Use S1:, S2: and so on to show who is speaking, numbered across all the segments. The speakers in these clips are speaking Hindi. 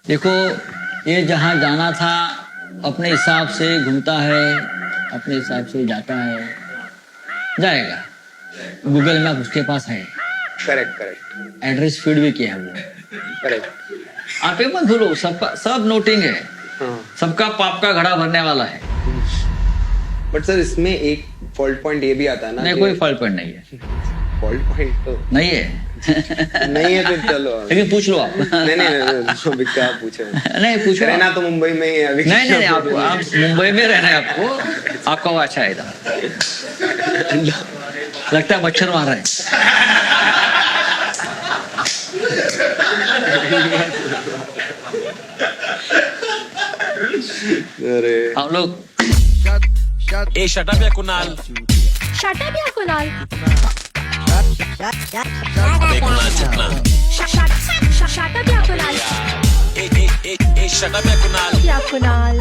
S1: देखो, ये जहाँ जाना था अपने हिसाब से घूमता है, अपने हिसाब से जाता है, जाएगा। गूगल मैप उसके पास है,
S2: करेक्ट करेक्ट
S1: एड्रेस फीड भी किया है वो।
S2: करेक्ट।
S1: आप ये मत भूलो, सबका सब नोटिंग है,
S2: हाँ
S1: सबका पाप का घड़ा भरने वाला है।
S2: बट सर इसमें एक फॉल्ट पॉइंट ये भी आता है ना
S1: नहीं, कोई फॉल्ट पॉइंट नहीं है।
S2: फॉल्ट पॉइंट तो
S1: नहीं है।
S2: नहीं है फिर चलो
S1: लेकिन पूछ लो आप।
S2: नहीं अभी क्या पूछे
S1: नहीं पूछो।
S2: रहना तो मुंबई में ही है अभी।
S1: नहीं, आप मुंबई में रहना है आपको। आपका वो अच्छा है इधर। लगता है मच्छर मार रहे हैं।
S2: अरे
S1: हम लोग
S3: ए shut up yeah Kunal
S4: Shut up, yeah, Kunal.
S3: अबे कुणाल चुपना
S4: Shut up, yeah, Kunal.
S3: ए shut up yeah Kunal
S4: Yeah, Kunal.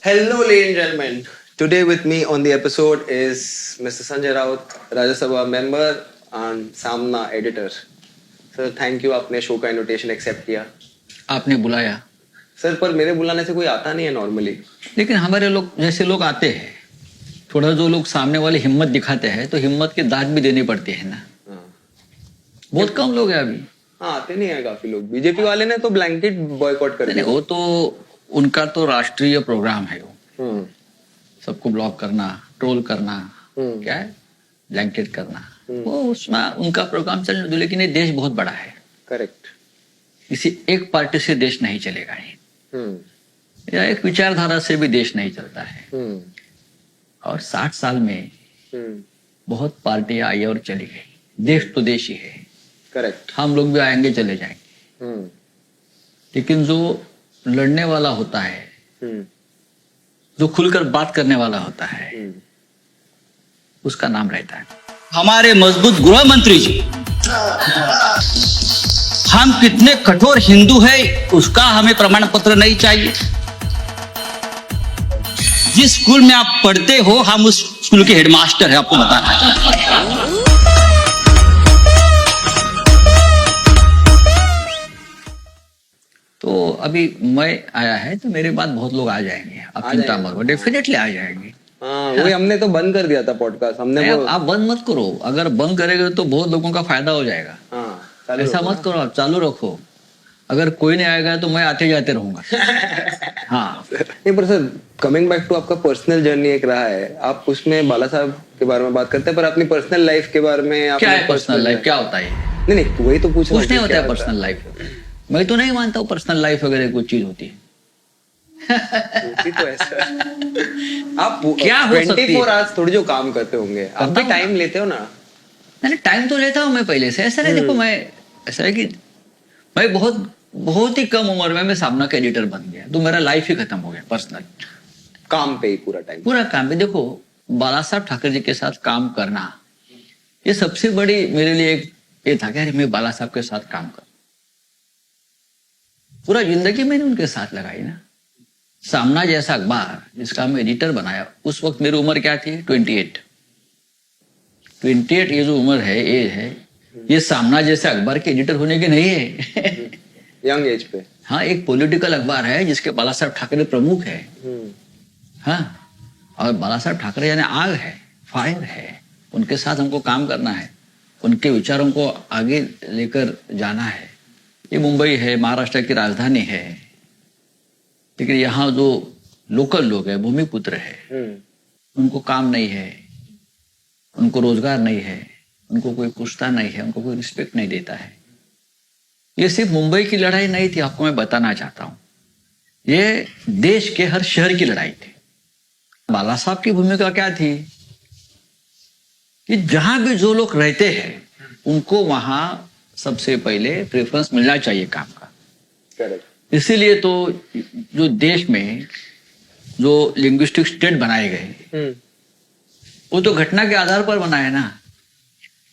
S2: hello ladies and gentlemen, today with me on the episode is Mr. Sanjay Raut, Rajya Sabha member and Samna editor. Sir, thank you आपने शो का इनविटेशन एक्सेप्ट किया।
S1: आपने बुलाया,
S2: सर पर मेरे बुलाने से कोई आता नहीं है नॉर्मली।
S1: लेकिन हमारे लोग जैसे लोग आते हैं, थोड़ा जो लोग सामने वाले हिम्मत दिखाते हैं तो हिम्मत की दाद भी देनी पड़ती है ना। बहुत कम लोग हैं अभी।
S2: हाँ आते नहीं है काफी लोग। बीजेपी वाले ने तो ब्लैंकेट बॉयकॉट कर
S1: नहीं,
S2: दिया।
S1: वो तो उनका तो राष्ट्रीय प्रोग्राम है वो।
S2: हम्म,
S1: सबको ब्लॉक करना, ट्रोल करना,
S2: हम्म।
S1: क्या है, ब्लैंकेट करना, वो उसमें उनका प्रोग्राम चलने दो। लेकिन ये देश बहुत बड़ा है,
S2: करेक्ट।
S1: किसी एक पार्टी से देश नहीं चलेगा ये,
S2: हम्म,
S1: या एक विचारधारा से भी देश नहीं चलता है।
S2: हम्म,
S1: और 60 साल में
S2: हम्म,
S1: बहुत पार्टियां आई और चली गई। देश तो देश ही है,
S2: करेक्ट।
S1: हम लोग भी आएंगे चले जाएंगे,
S2: हम्म,
S1: लेकिन जो लड़ने वाला होता है,
S2: हम्म,
S1: जो खुलकर बात करने वाला होता है,
S2: हम्म।
S1: उसका नाम रहता है। हमारे मजबूत गृह मंत्री जी, हम कितने कठोर हिंदू हैं उसका हमें प्रमाण पत्र नहीं चाहिए। जिस स्कूल में आप पढ़ते हो हम उस स्कूल के हेडमास्टर हैं, आपको बताना है। तो अभी मैं आया है तो मेरे बाद बहुत लोग आ जाएंगे, आप
S2: आ
S1: चिंता
S2: जाएंगे।
S1: मत करो, डेफिनेटली आ जाएंगे।
S2: हाँ वही हमने तो बंद कर दिया था पॉडकास्ट। हमने
S1: नहीं,
S2: वो
S1: आप बंद मत करो, अगर बंद करेंगे तो बहुत लोगों का फायदा हो जाएगा।
S2: हाँ चालू
S1: ऐसा
S2: रखो
S1: मत करो, आप चालू रखो। अगर कोई नहीं आएगा तो मैं आते जाते रहूंगा। हाँ,
S2: ना। नहीं पर सर कमिंग बैक टू आपका पर्सनल जर्नी एक रहा है, आप उसमें बाला साहब के बारे में बात करते हैं पर अपनी पर्सनल लाइफ के बारे में
S1: क्या है पर्सनल लाइफ, क्या होता है?
S2: नहीं नहीं वही तो पूछ रहा हूँ
S1: कुछ नहीं
S2: कि
S1: होता
S2: क्या
S1: है पर्सनल लाइफ। मैं तो नहीं मानता हूँ पर्सनल लाइफ वगैरह कोई चीज होती है।
S2: होती तो ऐसा आप
S1: क्या हो सकती है?
S2: 24 आवर्स थोड़ी जो काम करते होंगे, आप
S1: करता
S2: भी
S1: हूँ
S2: टाइम लेते हो ना।
S1: नहीं, टाइम तो लेता हूँ मैं पहले से। ऐसा नहीं, देखो मैं, ऐसा है कि मैं बहुत ही कम उम्र में मैं सामना का एडिटर बन गया, तो मेरा लाइफ ही खत्म हो गया पर्सनल।
S2: काम पे ही पूरा टाइम।
S1: पूरा काम पे। देखो, बाला साहब ठाकरे जी के साथ काम करना, ये सबसे बड़ी मेरे लिए एक ये था कि अरे मैं बाला साहब के साथ काम कर। पूरा जिंदगी मैंने उनके साथ लगाई ना। सामना जैसा अखबार जिसका मैं एडिटर बनाया, उस वक्त मेरी उम्र क्या थी? 28। ये जो उम्र है, ये है, ये सामना जैसे अखबार के एडिटर होने की नहीं है।
S2: यंग एज पे।
S1: हाँ, एक पॉलिटिकल अखबार है जिसके बाला साहब ठाकरे प्रमुख है। हाँ, और बाला साहब ठाकरे यानी आग है, फायर है। उनके साथ हमको काम करना है, उनके विचारों को आगे लेकर जाना है। ये मुंबई है, महाराष्ट्र की राजधानी है, लेकिन यहाँ जो लोकल लोग हैं, भूमिपुत्र है, उनको काम नहीं है, उनको रोजगार नहीं है, उनको कोई पूछता नहीं है, उनको कोई रिस्पेक्ट नहीं देता है। ये सिर्फ मुंबई की लड़ाई नहीं थी, आपको मैं बताना चाहता हूं, ये देश के हर शहर की लड़ाई थी। बाला साहब की भूमिका क्या थी कि जहां भी जो लोग रहते हैं उनको वहां सबसे पहले प्रेफरेंस मिलना चाहिए काम का।
S2: करेक्ट।
S1: इसीलिए तो जो देश में जो लिंग्विस्टिक स्टेट बनाए गए, वो तो घटना के आधार पर बना है ना।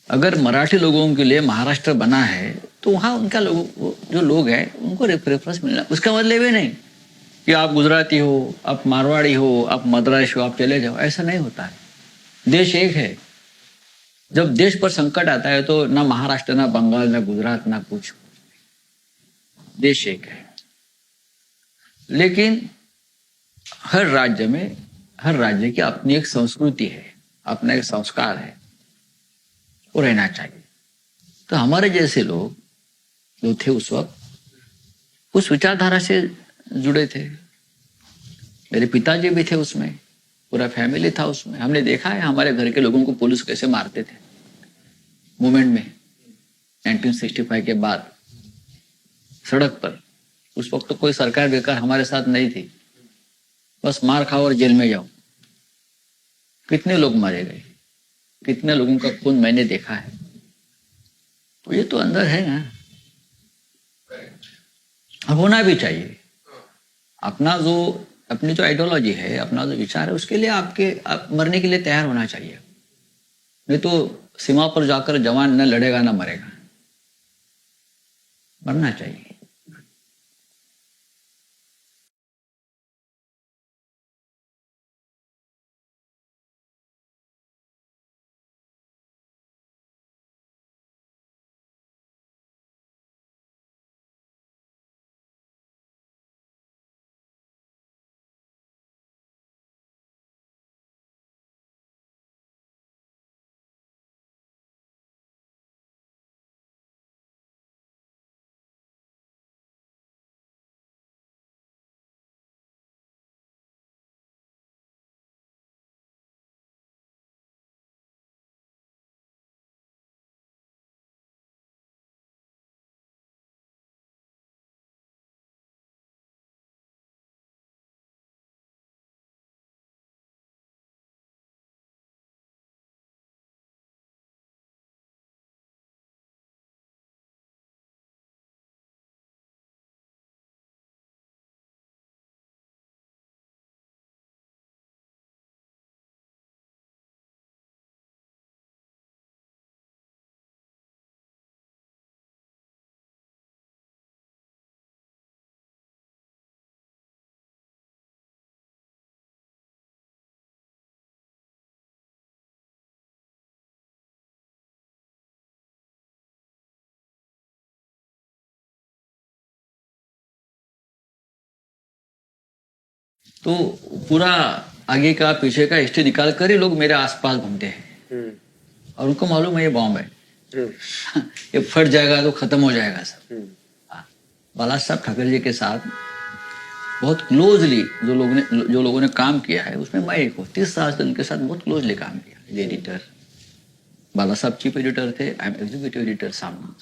S1: अगर मराठी लोगों के लिए महाराष्ट्र बना है तो वहां उनका जो लोग हैं उनको प्रेफरेंस मिलना। उसका मतलब ये नहीं कि आप गुजराती हो, आप मारवाड़ी हो, आप मद्रासी हो, आप चले जाओ, ऐसा नहीं होता है। देश एक है। जब देश पर संकट आता है तो ना महाराष्ट्र, ना बंगाल, ना गुजरात, ना कुछ, देश एक है। लेकिन हर राज्य की अपनी एक संस्कृति है, अपना एक संस्कार है, वो रहना चाहिए। तो हमारे जैसे लोग जो थे उस वक्त उस विचारधारा से जुड़े थे। मेरे पिताजी भी थे उसमें, पूरा फैमिली था उसमें। हमने देखा है हमारे घर के लोगों को पुलिस कैसे मारते थे मूवमेंट में 1965 के बाद सड़क पर। उस वक्त तो कोई सरकार बेकार हमारे साथ नहीं थी, बस मार खाओ और जेल में जाओ। कितने लोग मारे गए, कितने लोगों का खून मैंने देखा है। तो ये तो अंदर है ना, अब होना भी चाहिए। अपनी जो आइडियोलॉजी है, अपना जो विचार है, उसके लिए आप मरने के लिए तैयार होना चाहिए। नहीं तो सीमा पर जाकर जवान न लड़ेगा न मरेगा, मरना चाहिए। तो पूरा आगे का पीछे का हिस्ट्री निकाल कर ही लोग मेरे आसपास घूमते हैं और उनको मालूम है ये बॉम्ब है। ये फट जाएगा तो खत्म हो जाएगा सब। बाला साहब ठाकरे जी के साथ बहुत क्लोजली जो लोगों ने काम किया है, उसमें मैं एक हूँ। 30 साल से उनके साथ बहुत क्लोजली काम किया। एडिटर बाला साहब चीफ एडिटर थे, आई एम एग्जीक्यूटिव एडिटर सामना।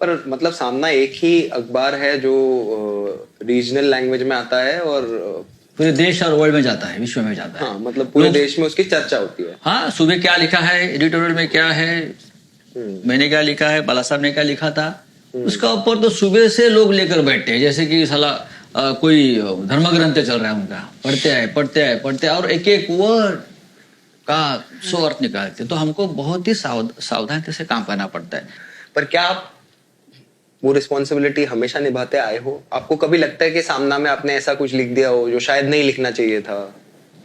S2: पर मतलब सामना एक ही अखबार है जो रीजनल लैंग्वेज में आता है और
S1: पूरे देश और वर्ल्ड में जाता है, विश्व में जाता है।
S2: हाँ, मतलब पूरे देश में उसकी चर्चा होती है।
S1: हाँ, सुबह क्या लिखा है, एडिटोरियल में क्या है, मैंने क्या लिखा है, बाला साहब ने क्या लिखा था, उसका ऊपर तो सुबह से लोग लेकर बैठते हैं जैसे कि साला कोई धर्म ग्रंथ चल रहा है उनका। पढ़ते आए और एक एक वर्ड का 100 अर्थ निकालते। तो हमको बहुत ही सावधानी से काम करना पड़ता है।
S2: पर क्या आप वो रिस्पॉन्सिबिलिटी हमेशा निभाते आए हो? आपको कभी लगता है कि सामना में आपने ऐसा कुछ लिख दिया हो जो शायद नहीं लिखना चाहिए था?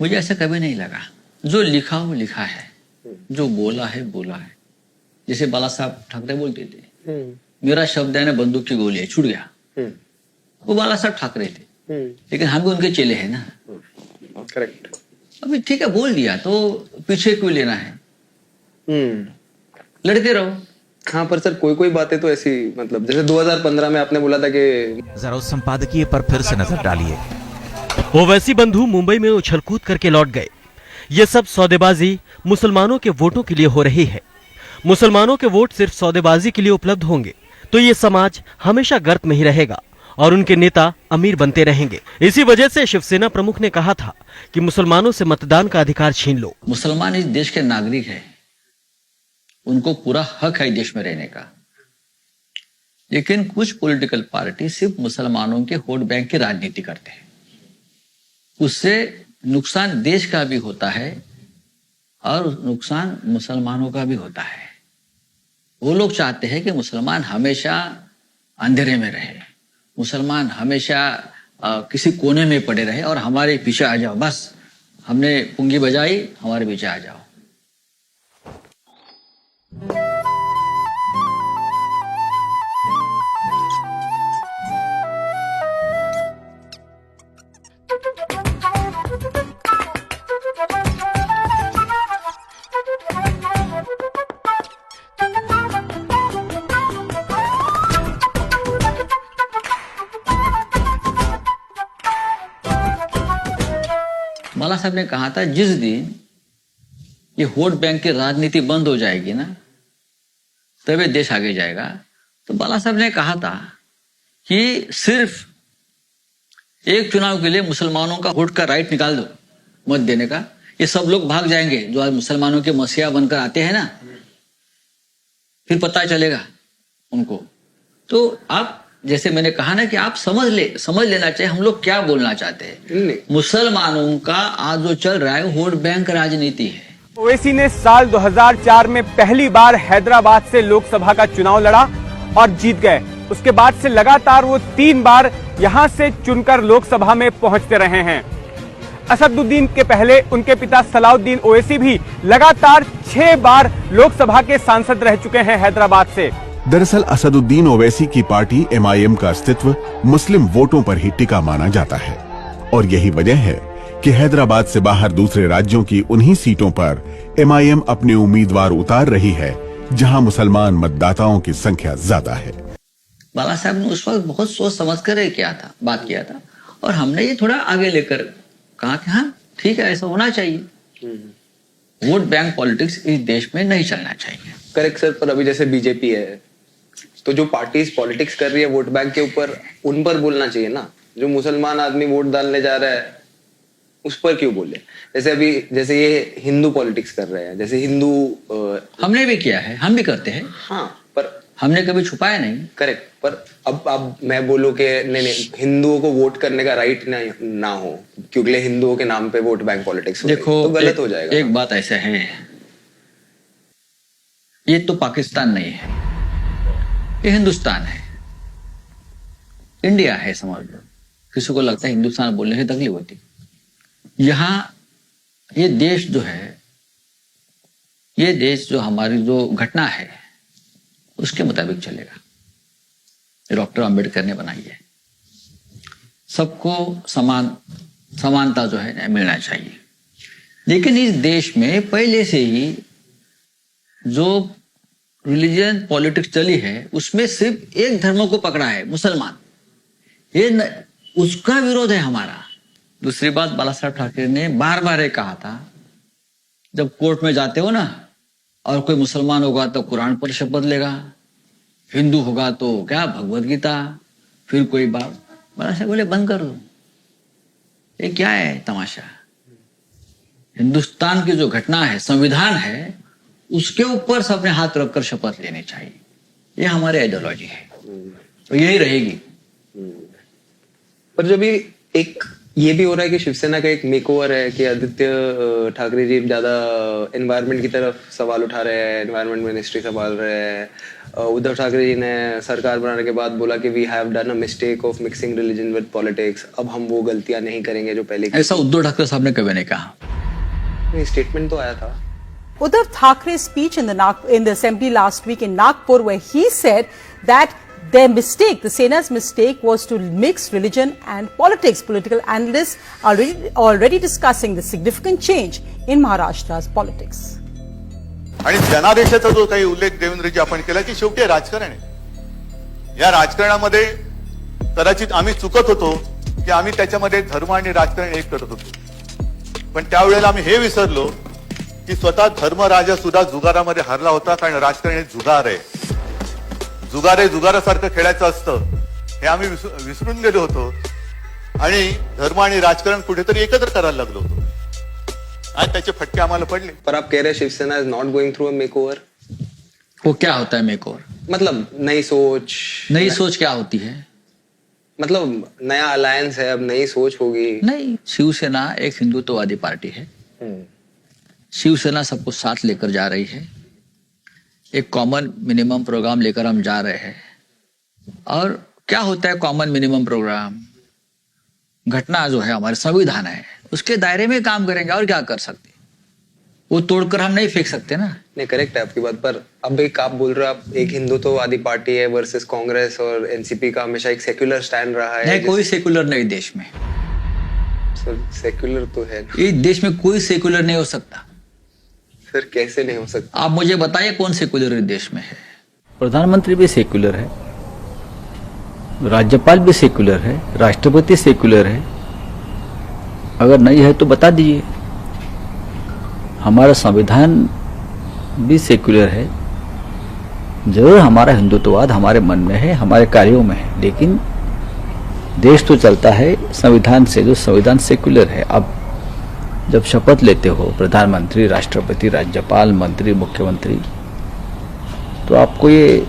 S1: मुझे ऐसा कभी नहीं लगा। जो लिखा वो लिखा है, जो बोला है बोला है। जैसे बाला साहब ठाकरे बोलते थे, मेरा शब्द है ना बंदूक की गोली है, छूट गया। वो बाला साहब ठाकरे थे, लेकिन हम भी उनके चेले हैं ना।
S2: करेक्ट।
S1: अभी ठीक है, बोल दिया तो पीछे क्यों लेना है, लड़ते रहो।
S2: हाँ, पर सर कोई बातें तो ऐसी, मतलब जैसे 2015 में आपने बोला था कि
S5: जरा उस संपादकीय पर फिर से नजर डालिए।
S6: ओवैसी बंधु मुंबई में उछलकूद करके लौट गए। ये सब सौदेबाजी मुसलमानों के वोटों के लिए हो रही है। मुसलमानों के वोट सिर्फ सौदेबाजी के लिए उपलब्ध होंगे तो ये समाज हमेशा गर्त में ही रहेगा और उनके नेता अमीर बनते रहेंगे। इसी वजह से शिवसेना प्रमुख ने कहा था कि मुसलमानों से मतदान का अधिकार छीन लो।
S1: मुसलमान इस देश के नागरिक है, उनको पूरा हक है देश में रहने का। लेकिन कुछ पॉलिटिकल पार्टी सिर्फ मुसलमानों के वोट बैंक की राजनीति करते हैं। उससे नुकसान देश का भी होता है और नुकसान मुसलमानों का भी होता है। वो लोग चाहते हैं कि मुसलमान हमेशा अंधेरे में रहे, मुसलमान हमेशा किसी कोने में पड़े रहे और हमारे पीछे आ जाओ, बस हमने पुंगी बजाई, हमारे पीछे आ जाओ। बाला साहब ने कहा था जिस दिन ये वोट बैंक की राजनीति बंद हो जाएगी ना, तभी देश आगे जाएगा। तो बाला साहब ने कहा था कि सिर्फ एक चुनाव के लिए मुसलमानों का वोट का राइट निकाल दो, मत देने का, ये सब लोग भाग जाएंगे जो आज मुसलमानों के मसीहा बनकर आते हैं ना, फिर पता चलेगा उनको। तो आप जैसे मैंने कहा ना कि आप समझ लेना चाहिए हम लोग क्या बोलना चाहते हैं। मुसलमानों का आज जो चल रहा है वोट बैंक राजनीति है।
S7: ओवैसी ने साल 2004 में पहली बार हैदराबाद से लोकसभा का चुनाव लड़ा और जीत गए। उसके बाद से लगातार वो 3 बार यहां से चुनकर लोकसभा में पहुंचते रहे हैं। असदुद्दीन के पहले उनके पिता सलाउद्दीन ओवैसी भी लगातार 6 बार लोकसभा के सांसद रह चुके हैं हैदराबाद से।
S8: दरअसल असदुद्दीन ओवैसी की पार्टी MIM का अस्तित्व मुस्लिम वोटों पर ही टिका माना जाता है और यही वजह है कि हैदराबाद से बाहर दूसरे राज्यों की उन्हीं सीटों पर MIM अपने उम्मीदवार उतार रही है जहां मुसलमान मतदाताओं की संख्या ज्यादा है।
S1: बाला साहब ने उस वक्त बहुत सोच समझ कर बात किया था और हमने ये थोड़ा आगे लेकर कहा कि हाँ ठीक है, ऐसा होना चाहिए। वोट बैंक पॉलिटिक्स इस देश में नहीं चलना चाहिए।
S2: करेक्ट सर, पर अभी जैसे बीजेपी है तो जो पार्टीज पॉलिटिक्स कर रही है वोट बैंक के ऊपर, उन पर बोलना चाहिए ना। जो मुसलमान आदमी वोट डालने जा रहा है उस पर क्यों बोले? जैसे ये हिंदू पॉलिटिक्स कर रहे हैं, जैसे हिंदू
S1: हमने भी किया है, हम भी करते हैं।
S2: हाँ, पर
S1: हमने कभी छुपाया नहीं।
S2: करेक्ट, पर अब मैं बोलूं कि नहीं हिंदुओं को वोट करने का राइट ना हो क्योंकि हिंदुओं के नाम पे वोट बैंक पॉलिटिक्स
S1: देखो
S2: तो गलत हो जाएगा।
S1: एक बात ऐसा है, ये तो पाकिस्तान नहीं है, ये हिंदुस्तान है, इंडिया है, समझ लो। किसी को लगता है हिंदुस्तान बोलने से तकलीफ होती। यहां ये देश जो है, ये देश जो हमारी जो घटना है उसके मुताबिक चलेगा। डॉक्टर अंबेडकर ने बनाई है, सबको समानता जो है मिलना चाहिए। लेकिन इस देश में पहले से ही जो रिलीजन पॉलिटिक्स चली है उसमें सिर्फ एक धर्म को पकड़ा है, मुसलमान। उसका विरोध है हमारा। दूसरी बात, बाला साहब ठाकरे ने बार बार ये कहा था, जब कोर्ट में जाते हो ना और कोई मुसलमान होगा तो कुरान पर शपथ लेगा, हिंदू होगा तो क्या भगवत गीता, फिर कोई बात। बाला साहब बोले बंद कर दो, ये क्या है तमाशा। हिंदुस्तान की जो घटना है, संविधान है, उसके ऊपर सबने हाथ रखकर शपथ लेनी चाहिए। ये हमारी आइडियोलॉजी है, तो यही रहेगी।
S2: पर जब एक ये भी हो रहा है कि शिवसेना का एक मेकओवर है कि आदित्य ठाकरे जी ज्यादा एनवायरनमेंट की तरफ सवाल उठा रहे हैं, एनवायरनमेंट मिनिस्ट्री संभाल रहे हैं। उद्धव ठाकरे जी ने सरकार बनाने के बाद बोला कि we have done a mistake of mixing religion with politics, अब हम वो गलतियां नहीं करेंगे जो पहले।
S1: ऐसा उद्धव ठाकरे साहब ने कभी नहीं कहा।
S2: स्टेटमेंट तो आया था।
S9: Uddhav Thackeray's speech in the assembly last week in Nagpur, where he said that their mistake, the Sena's mistake, was to mix religion and politics. Political analysts are already discussing the significant change in Maharashtra's politics.
S10: आणि जनादेशाचा जो काही उल्लेख देवेंद्रजी आपण केला की शेवटी राजकारण आहे, या राजकारणामध्ये कदाचित आम्ही चुकत होतो की आम्ही त्याच्यामध्ये धर्म आणि राजकारण एक करत होतो, पण त्यावेळेला आम्ही हे विसरलो की स्वतः धर्मराजा सुद्धा जुगारामध्ये हारला होता, कारण राजकारण हे जुगार आहे, जुगारासारखं खेळायचं असतं हे आम्ही विसरून गेलो होतो आणि धर्म आणि राजकारण कुठेतरी एकत्र करायला लागलो होतो आणि त्याचे फटके आम्हाला पडले।
S2: पर आप कह रहे हैं Shiv Sena is not going through a makeover.
S1: वो क्या होता है मेकओवर?
S2: मतलब नई सोच
S1: क्या होती है?
S2: मतलब नया अलायंस है, अब नई सोच होगी।
S1: नहीं, शिवसेना एक हिंदुत्ववादी पार्टी है। शिवसेना सबको साथ लेकर जा रही है, एक कॉमन मिनिमम प्रोग्राम लेकर हम जा रहे हैं। और क्या होता है कॉमन मिनिमम प्रोग्राम? घटना जो है हमारे संविधान है उसके दायरे में काम करेंगे, और क्या कर सकते? वो तोड़कर हम नहीं फेंक सकते ना।
S2: नहीं, करेक्ट है आपकी बात, पर अब एक आप बोल रहे हो आप एक हिंदुत्ववादी पार्टी है वर्सेस कांग्रेस, और एनसीपी का हमेशा एक सेक्युलर स्टैंड रहा है।
S1: नहीं, कोई सेक्युलर नहीं देश में।
S2: सर सेक्युलर तो है
S1: इस देश में, कोई सेक्युलर नहीं हो सकता।
S2: सर कैसे नहीं हो सकता?
S1: आप मुझे बताइए कौन सेक्युलर इस देश में है?
S11: प्रधानमंत्री भी सेक्युलर है, राज्यपाल भी सेक्युलर है, राष्ट्रपति सेक्युलर है, अगर नहीं है तो बता दीजिए। हमारा संविधान भी सेक्युलर है। जरूर हमारा हिंदुत्ववाद हमारे मन में है, हमारे कार्यों में है, लेकिन देश तो चलता है संविधान से, जो संविधान सेक्युलर है। अब जब शपथ लेते हो प्रधानमंत्री, राष्ट्रपति, राज्यपाल, मंत्री, मुख्यमंत्री, तो आपको ये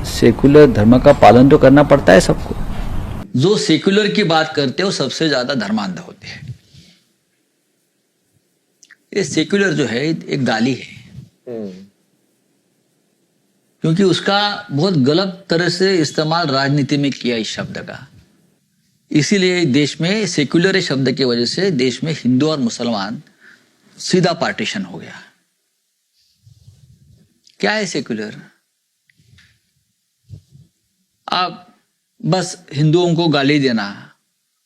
S11: सेक्युलर धर्म का पालन तो करना पड़ता है सबको।
S1: जो सेक्युलर की बात करते हो सबसे ज्यादा धर्मांध होते हैं। ये सेक्युलर जो है एक गाली है, क्योंकि उसका बहुत गलत तरह से इस्तेमाल राजनीति में किया इस शब्द का। इसीलिए देश में सेक्युलर शब्द की वजह से देश में हिंदू और मुसलमान सीधा पार्टीशन हो गया। क्या है सेक्युलर? आप बस हिंदुओं को गाली देना,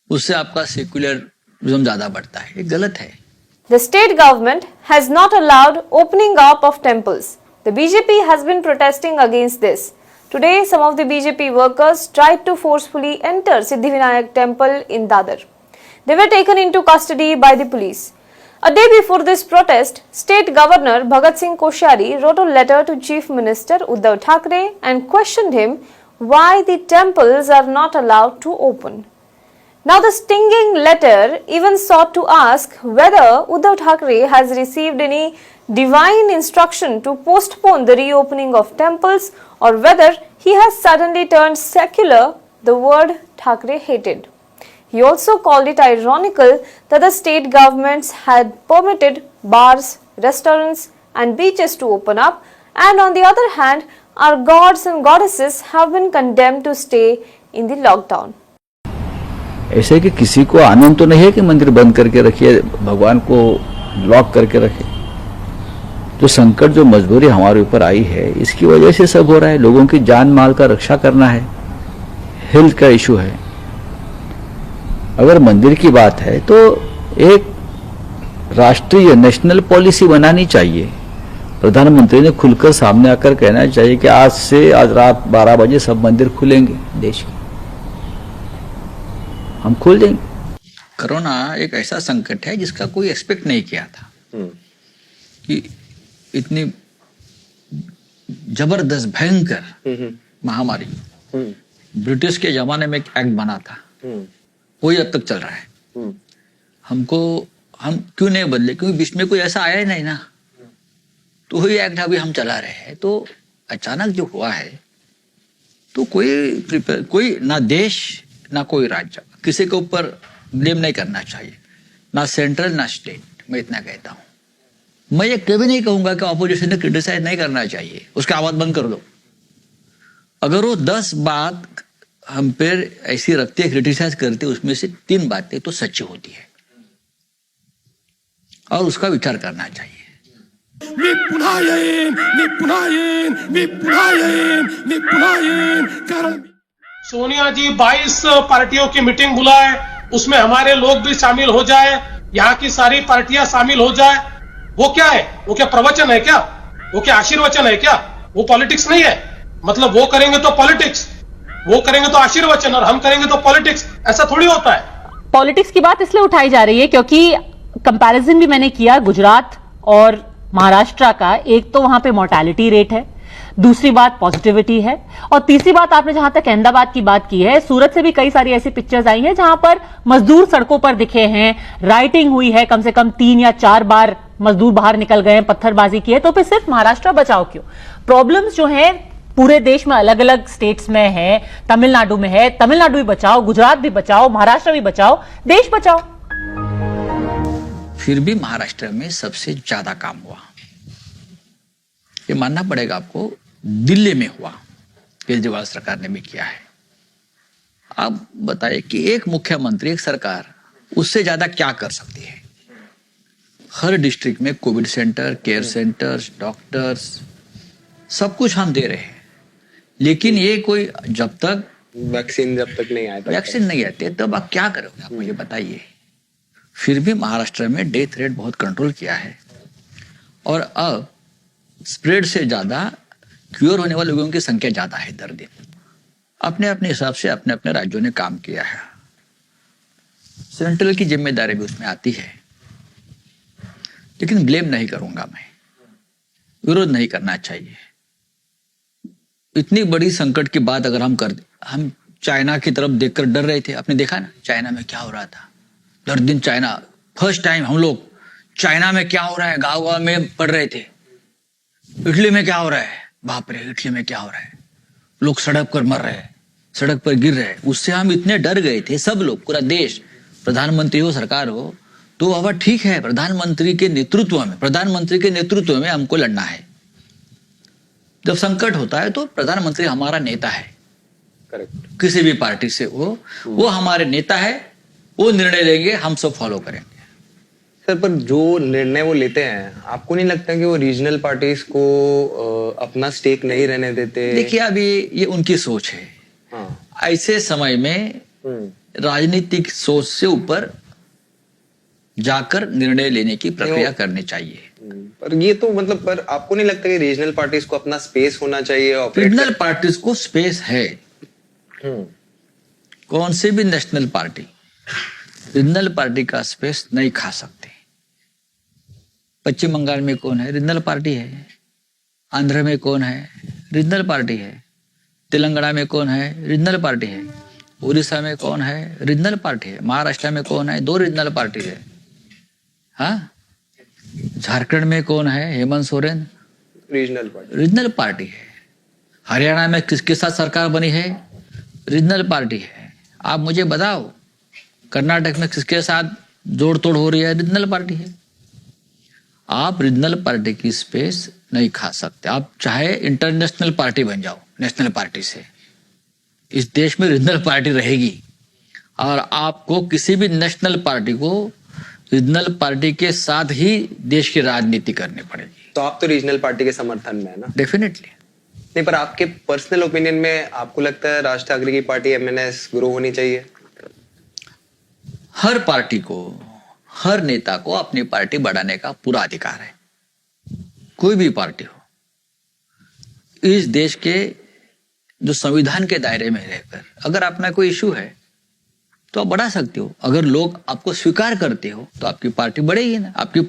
S1: उससे आपका सेक्युलरिज्म ज्यादा बढ़ता है। ये गलत है।
S12: The state government has not allowed opening up of temples. The BJP has been protesting against this. Today, some of the BJP workers tried to forcefully enter Siddhivinayak temple in Dadar. They were taken into custody by the police. A day before this protest, State Governor Bhagat Singh Koshyari wrote a letter to Chief Minister Uddhav Thackeray and questioned him why the temples are not allowed to open. Now, the stinging letter even sought to ask whether Uddhav Thackeray has received any divine instruction to postpone the reopening of temples, or whether he has suddenly turned secular, the word Thackeray hated. He also called it ironical that the state governments had permitted bars, restaurants and beaches to open up, and on the other hand, our gods and goddesses have been condemned to stay in the lockdown.
S11: ऐसे कि किसी को आनंद तो नहीं है कि मंदिर बंद करके रखिए, भगवान को लॉक करके रखे। जो संकट, जो मजबूरी हमारे ऊपर आई है, इसकी वजह से सब हो रहा है। लोगों की जान माल का रक्षा करना है, हेल्थ का इशू है। अगर मंदिर की बात है तो एक राष्ट्रीय नेशनल पॉलिसी बनानी चाहिए। प्रधानमंत्री ने खुलकर सामने आकर कहना चाहिए कि आज रात 12 बजे सब मंदिर खुलेंगे देश के, हम खोल देंगे।
S1: कोरोना एक ऐसा संकट है जिसका कोई एक्सपेक्ट नहीं किया था कि इतनी जबरदस्त भयंकर महामारी। ब्रिटिश के जमाने में एक एक्ट बना था, वही अब तक चल रहा है। हम क्यों नहीं बदले? क्योंकि बीच में कोई ऐसा आया ही नहीं ना, तो वही एक्ट अभी हम चला रहे हैं। तो अचानक जो हुआ है, तो कोई ना देश ना कोई राज्य, किसी के ऊपर ब्लेम नहीं करना चाहिए, ना सेंट्रल ना स्टेट। मैं इतना कहता हूं। मैं ये कभी नहीं कहूंगा कि ऑपोजिशन ने क्रिटिसाइज नहीं करना चाहिए, उसका आवाज बंद कर दो। अगर वो 10 बात हम पे ऐसी रखते हैं, क्रिटिसाइज करते, उसमें से 3 बातें तो सच्ची होती है और उसका विचार करना चाहिए।
S13: सोनिया जी 22 पार्टियों की मीटिंग बुलाए, उसमें हमारे लोग भी शामिल हो जाए, यहाँ की सारी पार्टियां शामिल हो जाए। वो क्या है? वो क्या प्रवचन है क्या? वो क्या आशीर्वचन है क्या? वो पॉलिटिक्स नहीं है। मतलब वो करेंगे तो पॉलिटिक्स, वो करेंगे तो आशीर्वचन, और हम करेंगे तो पॉलिटिक्स। ऐसा थोड़ी होता है।
S14: पॉलिटिक्स की बात इसलिए उठाई जा रही है क्योंकि कंपैरिजन भी मैंने किया गुजरात और महाराष्ट्र का। एक तो वहां पे मोर्टेलिटी रेट है, दूसरी बात पॉजिटिविटी है, और तीसरी बात आपने जहां तक अहमदाबाद की बात की है, सूरत से भी कई सारी ऐसी पिक्चर्स आई हैं जहां पर मजदूर सड़कों पर दिखे हैं, राइटिंग हुई है, कम से कम 3 या 4 बार मजदूर बाहर निकल गए हैं, पत्थरबाजी की है। तो फिर सिर्फ महाराष्ट्र बचाओ क्यों? प्रॉब्लम्स जो है पूरे देश में अलग अलग स्टेट्स में है, तमिलनाडु में है, तमिलनाडु भी बचाओ, गुजरात भी बचाओ, महाराष्ट्र भी बचाओ, देश बचाओ।
S1: फिर भी महाराष्ट्र में सबसे ज्यादा काम हुआ, ये मानना पड़ेगा आपको। दिल्ली में हुआ, केजरीवाल सरकार ने भी किया है। आप बताइए कि एक मुख्यमंत्री, एक सरकार उससे ज्यादा क्या कर सकती है? हर डिस्ट्रिक्ट में Covid centre, care centres, doctors, सब कुछ हम दे रहे हैं, लेकिन ये कोई जब तक
S2: वैक्सीन
S1: नहीं आते तब आप क्या करोगे? आप मुझे बताइए। फिर भी महाराष्ट्र में डेथ रेट बहुत कंट्रोल किया है, और अब स्प्रेड से ज्यादा क्योर होने वाले लोगों की संख्या ज्यादा है दर दिन। अपने अपने हिसाब से अपने अपने राज्यों ने काम किया है। सेंट्रल की जिम्मेदारी भी उसमें आती है, लेकिन ब्लेम नहीं करूंगा मैं, विरोध नहीं करना चाहिए। इतनी बड़ी संकट की बात अगर हम चाइना की तरफ देखकर डर रहे थे। आपने देखा ना चाइना में क्या हो रहा था, हर दिन चाइना, फर्स्ट टाइम हम लोग चाइना में क्या हो रहा है गाँव गाँव में पढ़ रहे थे। इटली में क्या हो रहा है, बाप रे इटली में क्या हो रहा है, लोग सड़क पर मर रहे हैं, सड़क पर गिर रहे हैं। उससे हम इतने डर गए थे सब लोग, पूरा देश, प्रधानमंत्री हो सरकार हो। तो अब ठीक है, प्रधानमंत्री के नेतृत्व में हमको लड़ना है। जब संकट होता है तो प्रधानमंत्री हमारा नेता है,
S2: करेक्ट,
S1: किसी भी पार्टी से वो हमारे नेता है, वो निर्णय लेंगे, हम सब फॉलो करेंगे।
S2: सर पर जो निर्णय वो लेते हैं, आपको नहीं लगता कि वो रीजनल पार्टीज को अपना स्टेक नहीं रहने देते?
S1: देखिए अभी ये उनकी सोच है।
S2: हाँ।
S1: ऐसे समय में राजनीतिक सोच से ऊपर जाकर निर्णय लेने की प्रक्रिया करनी चाहिए।
S2: पर ये तो मतलब, पर आपको नहीं लगता कि रीजनल पार्टीज को अपना स्पेस होना चाहिए?
S1: रीजनल पार्टीज को स्पेस है। कौन सी भी नेशनल पार्टी रीजनल पार्टी का स्पेस नहीं खा सकते। पश्चिम बंगाल में कौन है, रीजनल पार्टी है। आंध्र में कौन है, रीजनल पार्टी है। तेलंगाना में कौन है, रीजनल पार्टी है। उड़ीसा में कौन है, रीजनल पार्टी है। महाराष्ट्र में कौन है, 2 रीजनल पार्टी है। हाँ, झारखंड में कौन है, हेमंत सोरेन, रीजनल पार्टी है। हरियाणा में किसके साथ सरकार बनी है, रीजनल पार्टी है। आप मुझे बताओ कर्नाटक में किसके साथ जोड़ तोड़ हो रही है, रीजनल पार्टी है। आप रीजनल पार्टी की स्पेस नहीं खा सकते। आप चाहे इंटरनेशनल पार्टी बन जाओ, नेशनल पार्टी से इस देश में रीजनल पार्टी रहेगी, और आपको किसी भी नेशनल पार्टी को रीजनल पार्टी के साथ ही देश की राजनीति करनी पड़ेगी।
S2: तो आप तो रीजनल पार्टी के समर्थन में है ना?
S1: डेफिनेटली।
S2: नहीं, पर आपके पर्सनल ओपिनियन में आपको लगता है राज ठाकरे की पार्टी एमएनएस ग्रो होनी चाहिए?
S1: हर पार्टी को, हर नेता को अपनी पार्टी बढ़ाने का पूरा अधिकार है, कोई भी पार्टी हो। इस देश के जो संविधान के दायरे में रहकर अगर अपना कोई इशू है तो आप बढ़ा सकते हो। अगर लोग आपको स्वीकार करते हो तो आपकी पार्टी बढ़ेगी ना। आपकी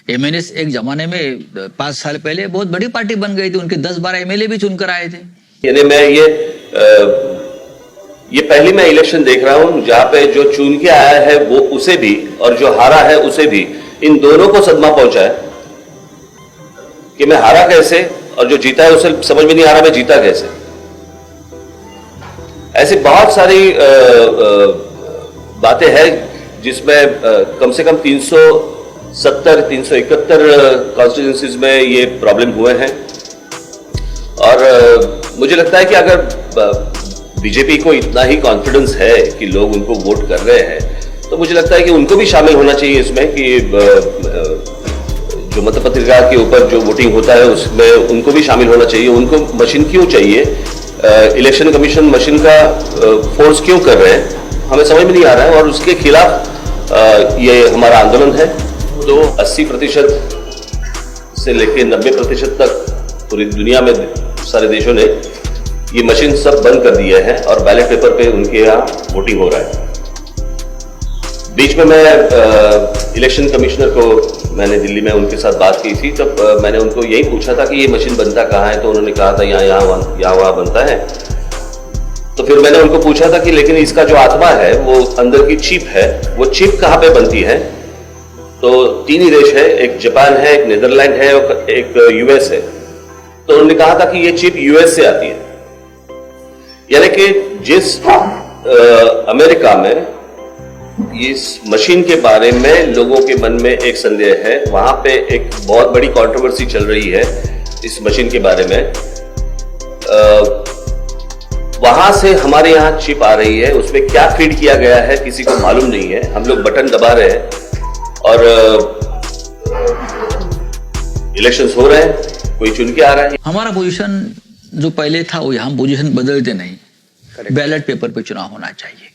S1: एमएनएस एक जमाने में 5 साल पहले बहुत बड़ी पार्टी बन गई थी, उनके 10-12 एमएलए भी चुनकर आए थे।
S15: यानी मैं ये पहली मैं इलेक्शन देख रहा हूं जहां पे जो चुन के आया है वो उसे भी, और जो हारा है उसे भी, इन दोनों को सदमा पहुंचा है कि मैं हारा कैसे, और जो जीता है उसे समझ में नहीं आ रहा मैं जीता कैसे। ऐसी बहुत सारी बातें हैं जिसमें कम से कम 370-371 कॉन्स्टिट्यूंसीज में ये प्रॉब्लम हुए हैं। और मुझे लगता है कि अगर बीजेपी को इतना ही कॉन्फिडेंस है कि लोग उनको वोट कर रहे हैं, तो मुझे लगता है कि उनको भी शामिल होना चाहिए इसमें, कि जो मतपत्रिका के ऊपर जो वोटिंग होता है उसमें उनको भी शामिल होना चाहिए। उनको मशीन क्यों चाहिए, इलेक्शन कमीशन मशीन का फोर्स क्यों कर रहे हैं, हमें समझ में नहीं आ रहा है। और उसके खिलाफ ये हमारा आंदोलन है। तो 80% से लेकर 90% तक पूरी दुनिया में सारे देशों ने ये मशीन सब बंद कर दिए हैं और बैलेट पेपर पे उनके यहाँ वोटिंग हो रहा है। बीच में मैं इलेक्शन कमिश्नर को, मैंने दिल्ली में उनके साथ बात की थी, तब मैंने उनको यही पूछा था कि ये मशीन बनता कहाँ है, तो उन्होंने कहा था यहाँ वहाँ बनता है। तो फिर मैंने उनको पूछा था कि लेकिन इसका जो आत्मा है वो अंदर की चिप है, वो चिप कहाँ पे बनती है? तो 3 ही देश है, एक जापान है, एक नीदरलैंड है और एक यूएस है। तो उन्होंने कहा था कि ये चिप यूएस से आती है। यानी कि जिस अमेरिका में इस मशीन के बारे में लोगों के मन में एक संदेह है, वहां पे एक बहुत बड़ी कंट्रोवर्सी चल रही है इस मशीन के बारे में। वहां से हमारे यहाँ चिप आ रही है, उसमें क्या फीड किया गया है किसी को मालूम नहीं है। हम लोग बटन दबा रहे हैं और इलेक्शंस हो रहे हैं, कोई चुन के आ रहा है।
S1: हमारा पोजीशन जो पहले था वो हम पोजीशन बदलते नहीं। बैलेट पेपर पे चुनाव होना चाहिए।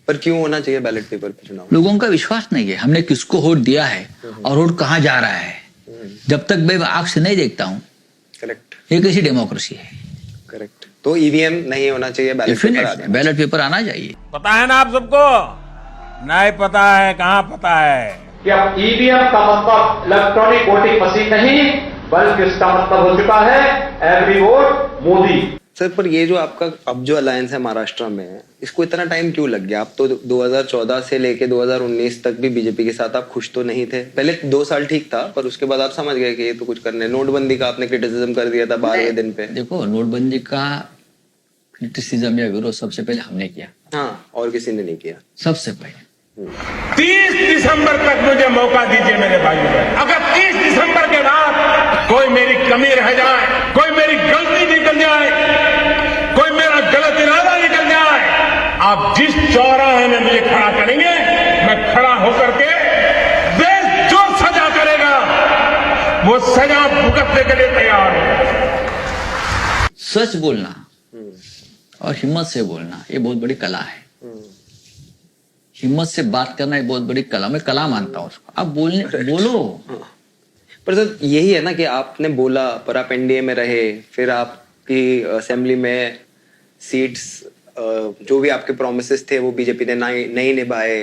S2: पर क्यों होना चाहिए बैलेट पेपर पे चुनाव?
S1: लोगों का विश्वास नहीं है, हमने किसको वोट दिया है और वोट कहाँ जा रहा है, जब तक मैं आंख से नहीं देखता हूँ।
S2: करेक्ट।
S1: ये कैसी डेमोक्रेसी है?
S2: करेक्ट। तो ईवीएम नहीं होना चाहिए, बैलेट पेपर
S1: बैलेट पेपर आना चाहिए।
S3: पता है ना आप सबको,
S16: नहीं पता है, कहाँ पता है?
S17: कि अब ईवीएम का मतलब इलेक्ट्रॉनिक वोटिंग मशीन नहीं, बल्कि इसका मतलब हो चुका है एवरी वोट मोदी।
S2: सर पर ये जो आपका अब जो अलायंस है महाराष्ट्र में, इसको इतना टाइम क्यों लग गया? आप तो 2014 से लेके 2019 तक भी बीजेपी के साथ आप खुश तो नहीं थे। पहले 2 साल ठीक था, पर उसके बाद आप समझ गए कि ये तो कुछ करने। नोटबंदी का आपने क्रिटिसिज्म कर दिया था 12वें दिन पे।
S1: देखो, नोटबंदी का क्रिटिसिज्म या विरोध सबसे पहले हमने किया।
S2: हाँ, और किसी ने नहीं किया।
S1: सबसे पहले
S16: 30 दिसंबर तक मुझे मौका दीजिए मेरे भाई। अगर 30 दिसंबर के बाद कोई मेरी कमी रह जाए, कोई मेरी गलती निकल जाए, कोई मेरा गलत इरादा निकल जाए, आप जिस चौराहे में मुझे खड़ा करेंगे, मैं खड़ा होकर के देश जो सजा करेगा वो सजा भुगतने के लिए तैयार हूं।
S1: सच बोलना और हिम्मत से बोलना ये बहुत बड़ी कला है। हिम्मत से बात करना ये बहुत बड़ी कला, मैं कला मानता हूं उसको। आप बोलो।
S2: पर सर यही है ना कि आपने बोला, पर आप एनडीए में रहे, फिर आपकी असेंबली में सीट्स जो भी आपके प्रोमिसेस थे वो बीजेपी ने नहीं निभाए।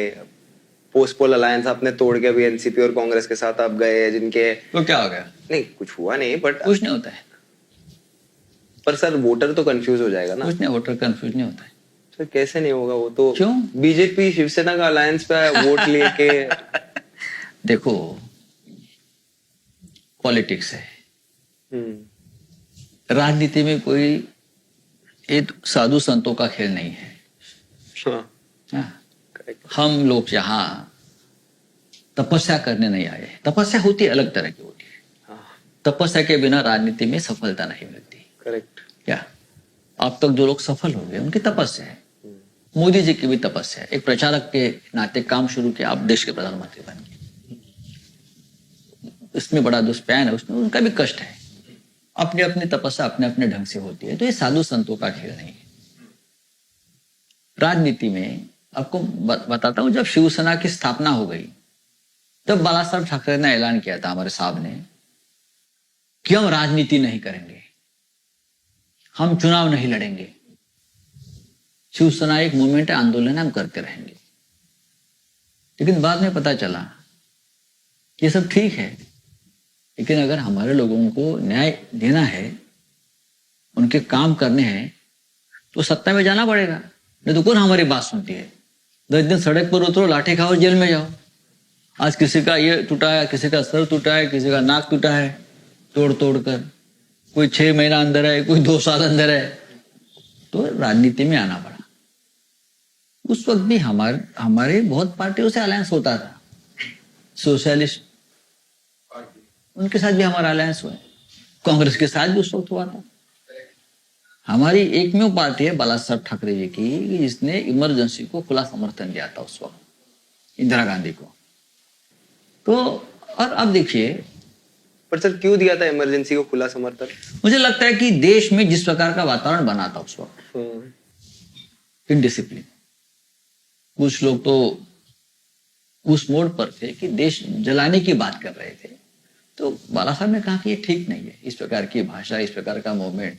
S2: पोस्ट पोल अलायंस आपने तोड़ के अभी एनसीपी और कांग्रेस के साथ आप गए, जिनके
S1: तो क्या हो गया?
S2: नहीं, कुछ हुआ नहीं, बट
S1: कुछ नहीं होता है।
S2: पर सर वोटर तो कंफ्यूज हो जाएगा ना।
S1: कुछ नहीं, वोटर कंफ्यूज नहीं होता है।
S2: सर कैसे नहीं होगा? वो तो
S1: क्यों?
S2: बीजेपी शिवसेना का अलायंस पे वोट लेके
S1: देखो, पॉलिटिक्स है, राजनीति में कोई एक साधु संतों का खेल नहीं है। हाँ। हम लोग यहाँ तपस्या करने नहीं आए। तपस्या होती है, अलग तरह की होती है। तपस्या के बिना राजनीति में सफलता नहीं मिलती।
S2: करेक्ट।
S1: क्या अब तक जो लोग सफल हो गए उनकी तपस्या है। मोदी जी की भी तपस्या है। एक प्रचारक के नाते काम शुरू किया, आप देश के प्रधानमंत्री बन गए। इसमें बड़ा दुष्पैन है, उसमें उनका भी कष्ट है। अपनी अपनी तपस्या अपने अपने ढंग से होती है। तो ये साधु संतों का खेल नहीं है। राजनीति में आपको बताता हूं, जब शिवसेना की स्थापना हो गई तब बाला साहब ठाकरे ने ऐलान किया था, हमारे साहब ने, कि हम राजनीति नहीं करेंगे, हम चुनाव नहीं लड़ेंगे। शिवसेना एक मूवमेंट है, आंदोलन हम करते रहेंगे। लेकिन बाद में पता चला ये सब ठीक है, लेकिन अगर हमारे लोगों को न्याय देना है, उनके काम करने हैं, तो सत्ता में जाना पड़ेगा। नहीं तो कौन हमारी बात सुनती है? 10 दिन सड़क पर उतरो, लाठी खाओ, जेल में जाओ। आज किसी का ये टूटा है, किसी का सर टूटा है, किसी का नाक टूटा है, तोड़ तोड़ कर। कोई 6 महीना अंदर है, कोई 2 साल अंदर है। तो राजनीति में आना पड़ा। उस वक्त भी हमारे बहुत पार्टियों से अलायंस होता था। सोशलिस्ट उनके साथ भी हमारा अलायंस हुआ। कांग्रेस के साथ भी उस वक्त हुआ था। हमारी एकमेव पार्टी है बाला साहब ठाकरे जी की, जिसने इमरजेंसी को खुला समर्थन दिया था उस वक्त, इंदिरा गांधी को। तो और अब देखिए,
S2: पर सर क्यों दिया था इमरजेंसी को खुला समर्थन?
S1: मुझे लगता है कि देश में जिस प्रकार का वातावरण बना था उस वक्त, इनडिसिप्लिन, कुछ लोग तो उस मोड पर थे कि देश जलाने की बात कर रहे थे। तो बाला साहब ने कहा कि ये ठीक नहीं है, इस प्रकार की भाषा, इस प्रकार का मूवमेंट,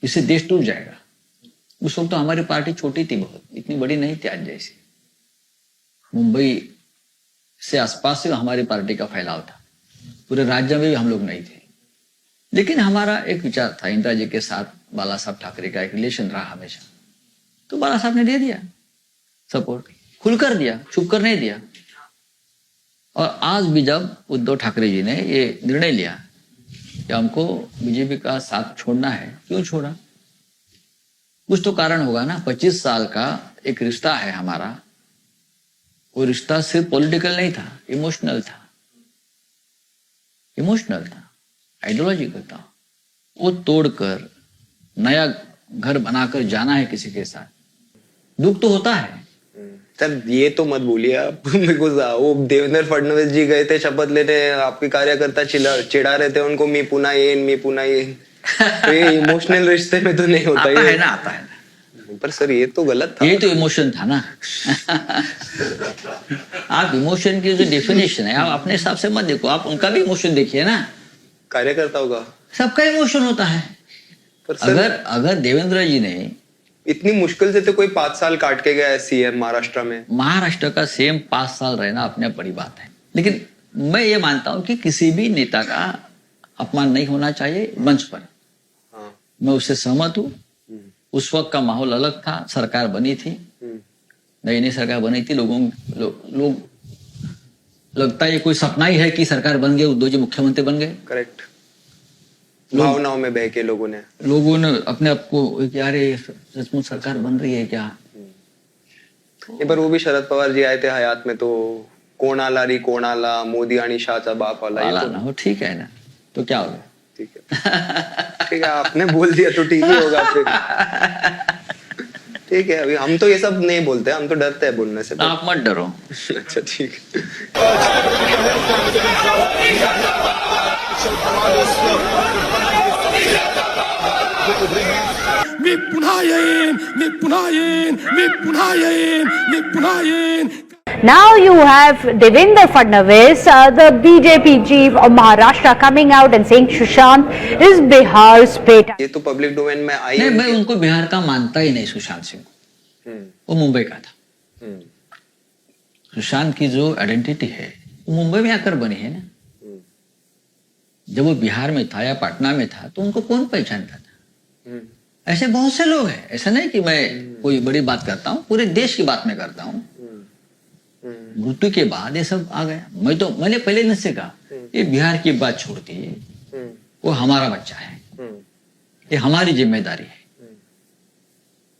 S1: इससे देश टूट जाएगा। उस वक्त तो हमारी पार्टी छोटी थी, बहुत, इतनी बड़ी नहीं थी आज जैसी। मुंबई से आसपास से हमारी पार्टी का फैलाव था, पूरे राज्य में भी हम लोग नहीं थे। लेकिन हमारा एक विचार था, इंदिरा जी के साथ बाला साहब ठाकरे का एक रिलेशन रहा हमेशा। तो बाला साहब ने दे दिया सपोर्ट, खुलकर दिया, छुप कर नहीं दिया। और आज भी जब उद्धव ठाकरे जी ने ये निर्णय लिया कि हमको बीजेपी का साथ छोड़ना है, क्यों छोड़ा? कुछ तो कारण होगा ना। 25 साल का एक रिश्ता है हमारा, वो रिश्ता सिर्फ पॉलिटिकल नहीं था, इमोशनल था, आइडियोलॉजिकल था। वो तोड़कर नया घर बनाकर जाना है किसी के साथ, दुख तो होता है।
S2: सर ये तो मत बोलिए आप। मेरे को वो देवेंद्र फडणवीस जी गए थे शपथ लेने, आपके कार्यकर्ता चिढ़ा रहे थे उनको, मी पुना ये। तो ये इमोशनल रिश्ते में तो नहीं होता
S1: आता है ना।
S2: पर सर ये तो गलत था।
S1: ये तो इमोशन था ना। आप इमोशन की जो डेफिनेशन है, आप अपने हिसाब से मत देखो, आप उनका भी इमोशन देखिए ना।
S2: कार्यकर्ताओं का
S1: सबका इमोशन होता है। अगर देवेंद्र जी ने
S2: इतनी मुश्किल से तो कोई 5 साल काट के गया है सीएम महाराष्ट्र में।
S1: महाराष्ट्र का सीएम 5 साल रहना अपने बड़ी बात है, लेकिन मैं ये मानता हूं कि किसी भी नेता का अपमान नहीं होना चाहिए मंच पर। मैं उससे सहमत हूं। उस वक्त का माहौल अलग था, सरकार बनी थी, नई नई सरकार बनी थी, लोग लगता है ये कोई सपना ही है कि सरकार बन गई, उद्धव जी मुख्यमंत्री बन गए।
S2: करेक्ट। भावनाओं में बह के लोगों ने
S1: अपने आप को यार सचमुच सरकार बन रही है क्या।
S2: एक बार वो भी शरद पवार जी आए थे हयात में, तो कोण आला री कोण आला, मोदी आणि शाहचा बाप आला,
S1: आला ना हो, ठीक है ना, तो क्या होगा।
S2: ठीक है, आपने बोल दिया तो ठीक ही होगा फिर। ठीक है, अभी हम तो ये सब नहीं बोलते, हम तो डरते हैं बोलने से।
S1: आप मत डरो।
S2: अच्छा ठीक है।
S18: मी पुन्हा येईन, मी पुन्हा येईन, मी पुन्हा येईन, मी पुन्हा येईन.
S14: Now you have Devendra Fadnavis, the BJP chief of Maharashtra, coming out and saying Sushant is Bihar's beta.
S2: ये तो पब्लिक डोमेन में आई।
S1: नहीं, मैं उनको बिहार का मानता ही नहीं। सुशांत सिंह वो मुंबई का था। सुशांत की जो आइडेंटिटी है वो मुंबई में आकर बनी है ना। जब वो बिहार में था या पटना में था तो उनको कौन पहचानता था। ऐसे बहुत से लोग हैं, ऐसा नहीं कि मैं कोई बड़ी बात करता हूँ, पूरे देश की बात मैं करता हूँ। मृत्यु के बाद ये सब आ गया। मैंने पहले न से कहा ये बिहार की बात छोड़ दीजिए, वो हमारा बच्चा है, ये हमारी जिम्मेदारी है,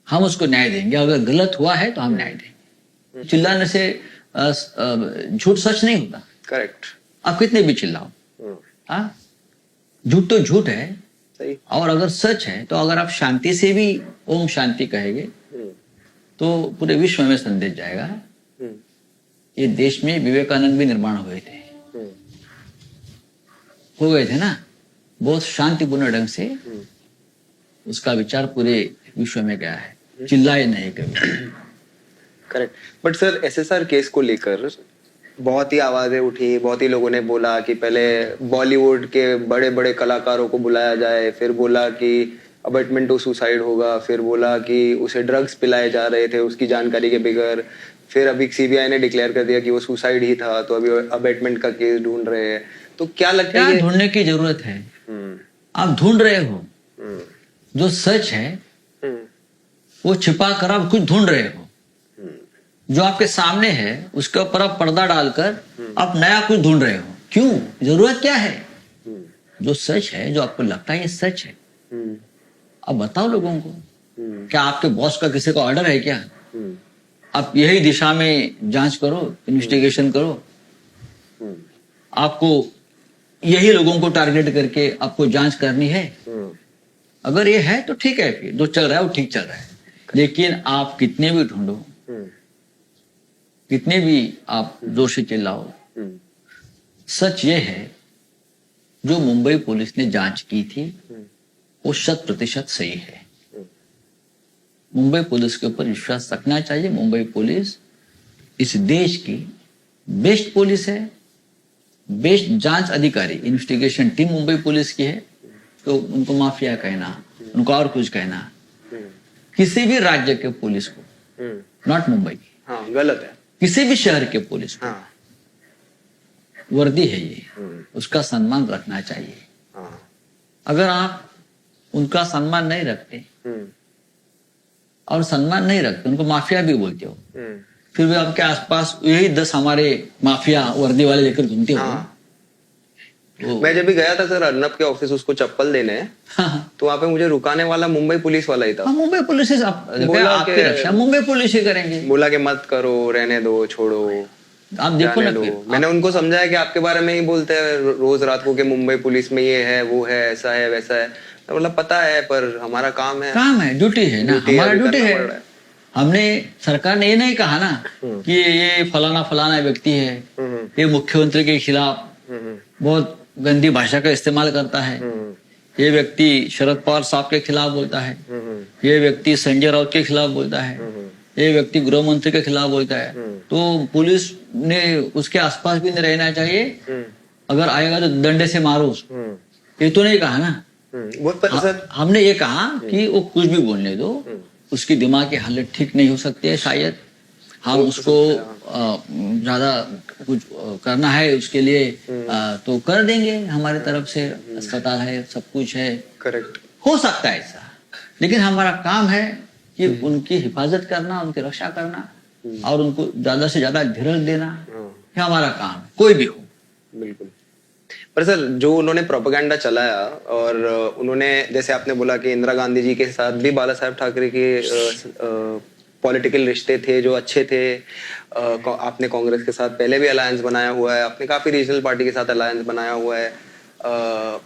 S1: हम उसको न्याय देंगे। अगर गलत हुआ है तो हम न्याय देंगे। चिल्लाने से झूठ सच नहीं होता।
S2: करेक्ट।
S1: आप कितने भी चिल्लाओ, हाँ, झूठ तो झूठ है।
S2: सही।
S1: और अगर सच है तो अगर आप शांति से भी ओम शांति कहेंगे तो पूरे विश्व में संदेश जाएगा। ये देश में विवेकानंद भी निर्माण हुए थे, हो गए थे ना, बहुत शांतिपूर्ण ढंग से उसका विचार पूरे विश्व में गया है, चिल्लाए नहीं कभी।
S2: Correct. But sir SSR case को लेकर बहुत ही आवाजें उठी, बहुत ही लोगों ने बोला कि पहले बॉलीवुड के बड़े बड़े कलाकारों को बुलाया जाए, फिर बोला कि अबेटमेंट टू सुसाइड होगा, फिर बोला कि उसे ड्रग्स पिलाए जा रहे थे उसकी जानकारी के बगैर, फिर अभी सीबीआई ने डिक्लेयर कर दिया कि वो सुसाइड ही था, तो अभी अबेटमेंट का केस ढूंढ रहे हैं। तो क्या लगता है
S1: ढूंढने की जरूरत है? आप ढूंढ रहे हो, जो सच है वो छिपा कर आप कुछ ढूंढ रहे हो। जो आपके सामने है उसके ऊपर आप पर्दा डालकर आप नया कुछ ढूंढ रहे हो। क्यों? जरूरत क्या है? जो सच है, जो आपको लगता है ये सच है, अब बताओ लोगों को। क्या आपके बॉस का किसी का ऑर्डर है क्या? आप यही दिशा में जांच करो, इन्वेस्टिगेशन करो, आपको यही लोगों को टारगेट करके आपको जांच करनी है। अगर ये है तो ठीक है, फिर जो चल रहा है वो ठीक चल रहा है। लेकिन आप कितने भी ढूंढो, कितने भी आप जोर से चिल्लाओ, सच ये है जो मुंबई पुलिस ने जांच की थी वो 100% सही है। मुंबई पुलिस के ऊपर विश्वास रखना चाहिए। मुंबई पुलिस इस देश की बेस्ट पुलिस है, बेस्ट जांच अधिकारी, इन्वेस्टिगेशन टीम मुंबई पुलिस की है। तो उनको माफिया कहना, उनको और कुछ कहना, किसी भी राज्य के पुलिस को, नॉट मुंबई की,
S2: हाँ, गलत है।
S1: किसी भी शहर के पुलिस को वर्दी है ये, उसका सम्मान रखना चाहिए। अगर आप उनका सम्मान नहीं रखते और सम्मान नहीं रखते, उनको माफिया भी बोलते हो, फिर भी आपके आसपास यही 10 हमारे माफिया वर्दी वाले लेकर घूमते हो।
S2: मैं जब भी गया था सर अर्नब के ऑफिस उसको चप्पल देने, तो वहां पे मुझे रुकाने वाला मुंबई पुलिस वाला ही था।
S1: मुंबई पुलिस आपकी रक्षा मुंबई पुलिस ही करेंगे।
S2: बोला कि मत करो, रहने दो, छोड़ो,
S1: आप देखो ना।
S2: मैंने उनको समझाया कि आपके बारे में ही बोलते हैं रोज रात को कि मुंबई पुलिस में ये है, वो है, ऐसा है, वैसा है। मतलब पता है, पर हमारा काम है,
S1: ड्यूटी है ना, हमारा ड्यूटी है। हमने, सरकार ने ये नहीं कहा ना कि ये फलाना फलाना व्यक्ति है, ये मुख्यमंत्री के खिलाफ बहुत गंदी भाषा का इस्तेमाल करता है, ये व्यक्ति शरद पवार साहब के खिलाफ बोलता है, ये व्यक्ति संजय राउत के खिलाफ बोलता है, ये व्यक्ति गृह मंत्री के खिलाफ बोलता है। तो पुलिस ने उसके आसपास भी नहीं रहना चाहिए। अगर आएगा तो डंडे से मारो उसको, ये तो नहीं कहा ना। हमने ये कहा कि वो कुछ भी बोलने दो, उसकी दिमाग की हालत ठीक नहीं हो सकती है शायद, हम उसको ज्यादा कुछ करना है उसके लिए तो कर देंगे, हमारे तरफ से अस्पताल है, सब कुछ है,
S2: करेक्ट, हो
S1: सकता है ऐसा, लेकिन हमारा काम है कि उनकी हिफाजत करना, उनकी रक्षा करना और उनको ज्यादा से ज्यादा धीरज देना, ये हमारा काम है, कोई भी हो।
S2: बिल्कुल। पर सर, जो उन्होंने प्रोपेगेंडा चलाया और उन्होंने, जैसे आपने बोला कि इंदिरा गांधी जी के साथ भी बाला साहब ठाकरे के पॉलिटिकल रिश्ते थे जो अच्छे थे, आपने कांग्रेस के साथ पहले भी अलायंस बनाया हुआ है, आपने काफी रीजनल पार्टी के साथ अलायंस बनाया हुआ है,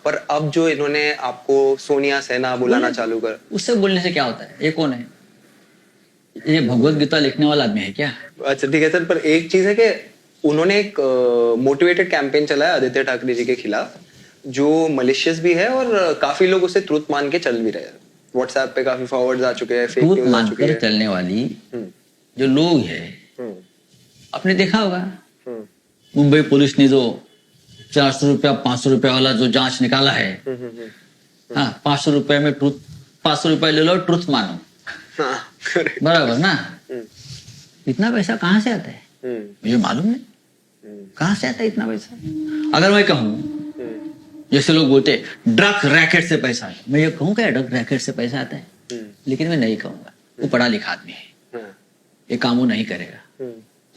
S2: पर अब जो इन्होंने आपको सोनिया सेना बुलाना चालू कर,
S1: उससे बोलने से क्या होता है? ये कौन है? ये भगवत गीता लिखने वाला आदमी है क्या?
S2: अच्छा ठीक है सर, पर एक चीज है कि उन्होंने एक मोटिवेटेड कैंपेन चलाया आदित्य ठाकरे जी के खिलाफ, जो मलिशियस भी है और काफी लोग उसे ट्रुथ मान के चल भी रहे हैं। व्हाट्सएप पे काफी फॉरवर्ड्स आ चुके हैं, फेक न्यूज़ आ चुके हैं।
S1: चलने वाली जो लोग हैं, आपने देखा होगा मुंबई पुलिस ने जो 400 रुपया 500 रुपया वाला जो जांच निकाला है, हाँ 500 रुपए में ट्रुथ, 500 रुपए ले लो ट्रुथ मानो, बराबर ना? इतना पैसा कहाँ से आता है मुझे मालूम नहीं, कहाँ से आता है इतना पैसा? अगर मैं कहूँ, जैसे लोग बोलते ड्रग रैकेट से पैसा है, मैं ये कहूँ क्या ड्रग रैकेट से पैसा आता है? लेकिन मैं नहीं कहूंगा, वो पढ़ा लिखा आदमी है, ये काम वो नहीं करेगा,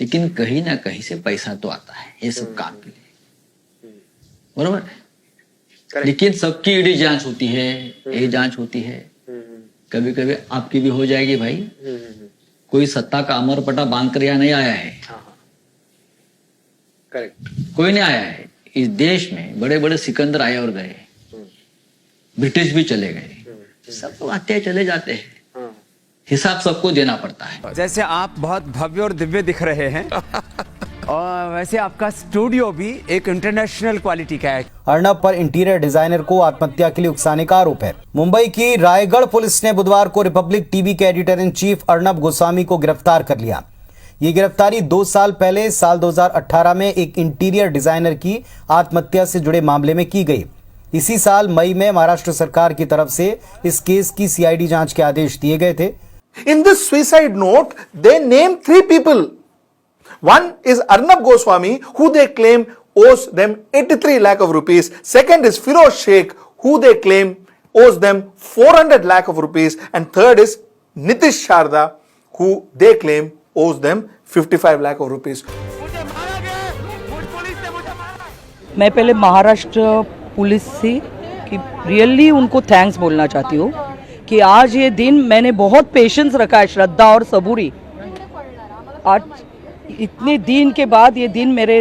S1: लेकिन कहीं ना कहीं से पैसा तो आता है ये सब काम के लिए, बरोबर? लेकिन सबकी ईडी जांच होती है, यही जांच होती है, कभी कभी आपकी भी हो जाएगी भाई। कोई सत्ता का अमर पटा बांध कर यहाँ नहीं आया है,
S2: करेक्ट,
S1: कोई नहीं आया है। इस देश में बड़े बड़े सिकंदर आए और गए, ब्रिटिश भी चले गए, सब लोग आते हैं चले जाते हैं, हिसाब सबको देना पड़ता है।
S7: जैसे आप बहुत भव्य और दिव्य दिख रहे हैं और वैसे आपका स्टूडियो भी एक इंटरनेशनल क्वालिटी का है।
S19: अर्नब पर इंटीरियर डिजाइनर को आत्महत्या के लिए उकसाने का आरोप है। मुंबई की रायगढ़ पुलिस ने बुधवार को रिपब्लिक टीवी के editor in chief Arnab Goswami को गिरफ्तार कर लिया। ये गिरफ्तारी 2 साल पहले साल 2018 में एक इंटीरियर डिजाइनर की आत्महत्या से जुड़े मामले में की गई। इसी साल मई में महाराष्ट्र सरकार की तरफ से इस केस की सीआईडी जांच के आदेश दिए गए थे।
S20: In this suicide note, they name 3 people. One is Arnab Goswami, who they claim owes them 83 lakh of rupees. Second is Firoz Sheikh, who they claim owes them 400 lakh of rupees. And third is Nitish Sharda, who they claim owes them 55 lakh of rupees.
S21: मैं पहले महाराष्ट्र पुलिस से कि रियली उनको थैंक्स बोलना चाहती हूँ कि आज ये दिन मैंने बहुत पेशेंस रखा है, श्रद्धा और सबूरी। आज इतने दिन के बाद ये दिन मेरे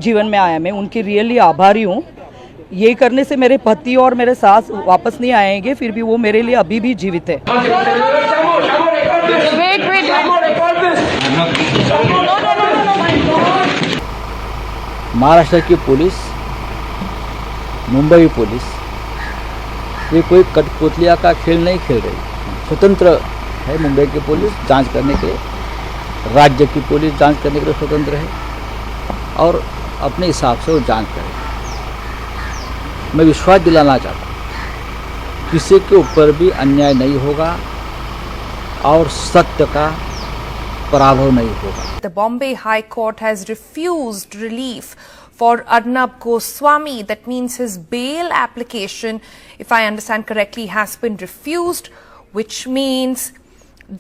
S21: जीवन में आया, मैं उनकी रियली आभारी हूँ। ये करने से मेरे पति और मेरे सास वापस नहीं आएंगे, फिर भी वो मेरे लिए अभी भी जीवित है।
S11: महाराष्ट्र की पुलिस, मुंबई पुलिस, ये कोई कठपुतलिया का खेल नहीं खेल रही। स्वतंत्र है मुंबई की पुलिस जांच करने के लिए, राज्य की पुलिस जांच करने के लिए स्वतंत्र है और अपने हिसाब से वो जांच करेगी। मैं विश्वास दिलाना चाहता हूँ किसी के ऊपर भी अन्याय नहीं होगा और सत्य का पराभव नहीं होगा।
S22: The Bombay High Court has refused relief for Arnab Goswami. That means his bail application, if I understand correctly, has been refused, which means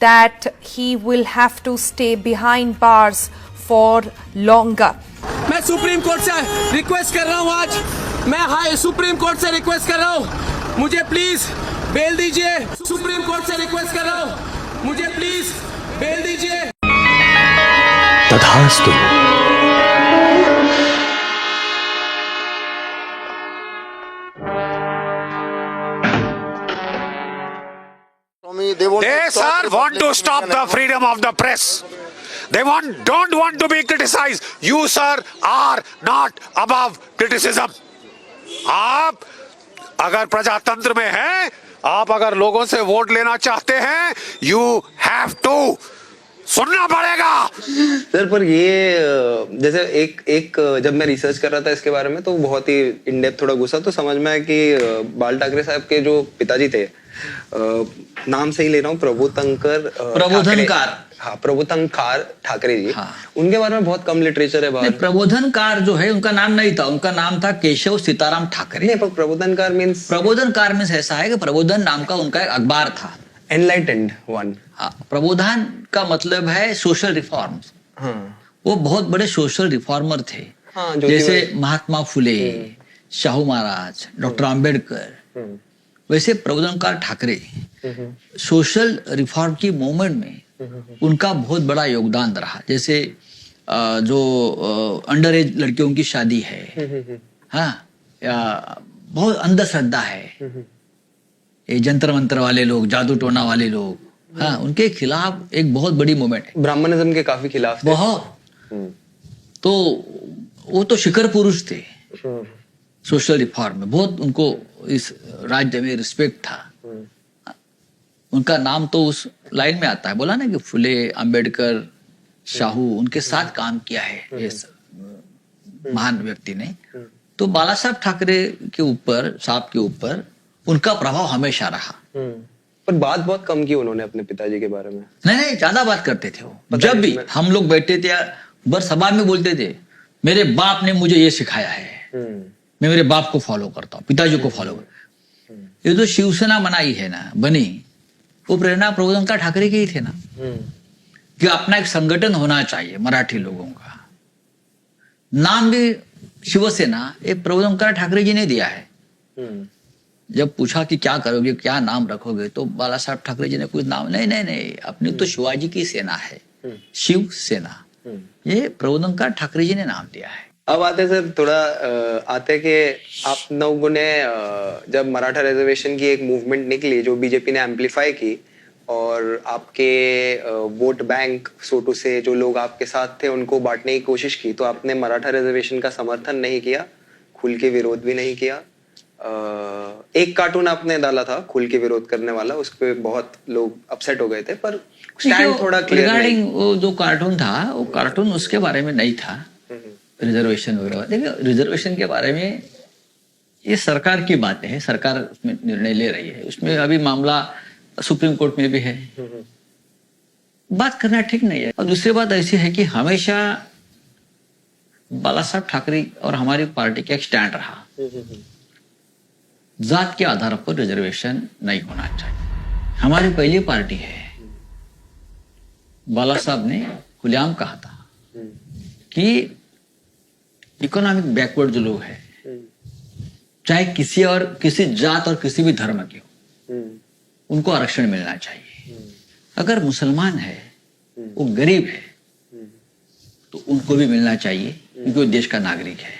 S22: that he will have to stay behind bars for longer.
S18: मैं सुप्रीम कोर्ट से रिक्वेस्ट कर रहा हूँ, आज मैं सुप्रीम कोर्ट से रिक्वेस्ट कर रहा हूँ, मुझे प्लीज बेल दीजिए। सुप्रीम कोर्ट से रिक्वेस्ट कर रहा हूँ, मुझे प्लीज बेल दीजिए।
S23: तथास्तु।
S16: They, sir, want to stop the freedom of the press. They don't want to be criticized. You, sir, are not above criticism. आप अगर प्रजातंत्र में हैं, आप अगर लोगों से वोट लेना चाहते हैं, you have to
S3: सुनना पड़ेगा।
S2: सर पर ये जैसे एक जब मैं रिसर्च कर रहा था इसके बारे में तो बहुत ही इन डेप्थ थोड़ा घुसा तो समझ में आया कि बाल ठाकरे साहब के जो पिताजी थे, नाम सही ले रहा हूँ, प्रबोधनकार, हाँ प्रबोधनकार ठाकरे जी, हाँ। उनके बारे में बहुत कम लिटरेचर है बाहर।
S1: प्रबोधनकार जो है उनका नाम नहीं था, उनका नाम था केशव सीताराम ठाकरे।
S2: नहीं, पर प्रबोधनकार मीन्स
S1: ऐसा है कि प्रबोधन नाम का उनका एक अखबार था,
S2: एनलाइटेंड वन।
S1: हाँ, प्रबोधन का मतलब है सोशल रिफॉर्म्स। हाँ। वो बहुत बड़े सोशल रिफॉर्मर थे। हाँ, जैसे महात्मा फुले, शाहू महाराज, डॉक्टर आम्बेडकर, वैसे प्रबोधनकार ठाकरे सोशल रिफॉर्म की मूवमेंट में उनका बहुत बड़ा योगदान रहा। जैसे जो अंडर एज लड़कियों की शादी है, हाँ, या बहुत अंधश्रद्धा है, ये जंतर मंत्र वाले लोग, जादू टोना वाले लोग, हाँ, उनके खिलाफ एक बहुत बड़ी मूवमेंट है।
S2: ब्राह्मणिज्म के काफी खिलाफ थे।
S1: बहुत। तो वो तो शिखर पुरुष थे सोशल रिफॉर्म में, बहुत उनको इस राज्य में रिस्पेक्ट था। उनका नाम तो उस लाइन में आता है, बोला ना कि फुले, अंबेडकर, शाहू, उनके साथ काम किया है इस महान व्यक्ति ने। तो बाला साहब ठाकरे के ऊपर, साहब के ऊपर उनका प्रभाव हमेशा रहा।
S2: पर बात बहुत कम की उन्होंने अपने पिताजी के बारे में।
S1: नहीं, ज्यादा बात करते थे वो। जब भी हम लोग बैठे थे बर सभा में बोलते थे, मेरे बाप ने मुझे ये सिखाया है, मैं मेरे बाप को फॉलो करता हूँ, पिताजी को फॉलो करता हूँ। ये जो शिवसेना बनाई है ना, बनी, वो प्रेरणा प्रबोधनकार ठाकरे के ही थे ना, कि अपना एक संगठन होना चाहिए मराठी लोगों का। नाम भी शिवसेना एक प्रबोधनकार ठाकरे जी ने दिया है। जब पूछा कि क्या करोगे, क्या नाम रखोगे, तो बाला साहब ठाकरे जी ने कुछ नाम, नहीं, अपनी तो शिवाजी की सेना है, शिव सेना, ये प्रबोधनकार ठाकरे जी ने नाम दिया है।
S2: अब आते सर थोड़ा आते कि आप लोगों ने जब मराठा रिजर्वेशन की एक मूवमेंट निकली जो बीजेपी ने एम्पलीफाई की, और आपके वोट बैंक सोटू से जो लोग आपके साथ थे उनको बांटने की कोशिश की, तो आपने मराठा रिजर्वेशन का समर्थन नहीं किया, खुल के विरोध भी नहीं किया। एक कार्टून आपने डाला था खुल के विरोध करने वाला, उस पे बहुत लोग अपसेट हो गए थे, पर स्टैंड थोड़ा क्लियर नहीं।
S1: वो जो कार्टून था, वो कार्टून उसके बारे में नहीं था, रिजर्वेशन वगैरह। देखिए, रिजर्वेशन के बारे में ये सरकार की बातें हैं, सरकार उसमें निर्णय ले रही है, उसमें अभी मामला सुप्रीम कोर्ट में भी है, बात करना ठीक नहीं है। और दूसरी बात ऐसी है कि हमेशा बाला साहब ठाकरे और हमारी पार्टी का एक स्टैंड रहा, जात के आधार पर रिजर्वेशन नहीं होना चाहिए। हमारी पहली पार्टी है, बाला साहब ने खुलेआम कहा था कि इकोनॉमिक बैकवर्ड जो लोग हैं, चाहे किसी जात और किसी भी धर्म के हो, उनको आरक्षण मिलना चाहिए। अगर मुसलमान है, वो गरीब है, तो उनको भी मिलना चाहिए, क्योंकि वो देश का नागरिक है।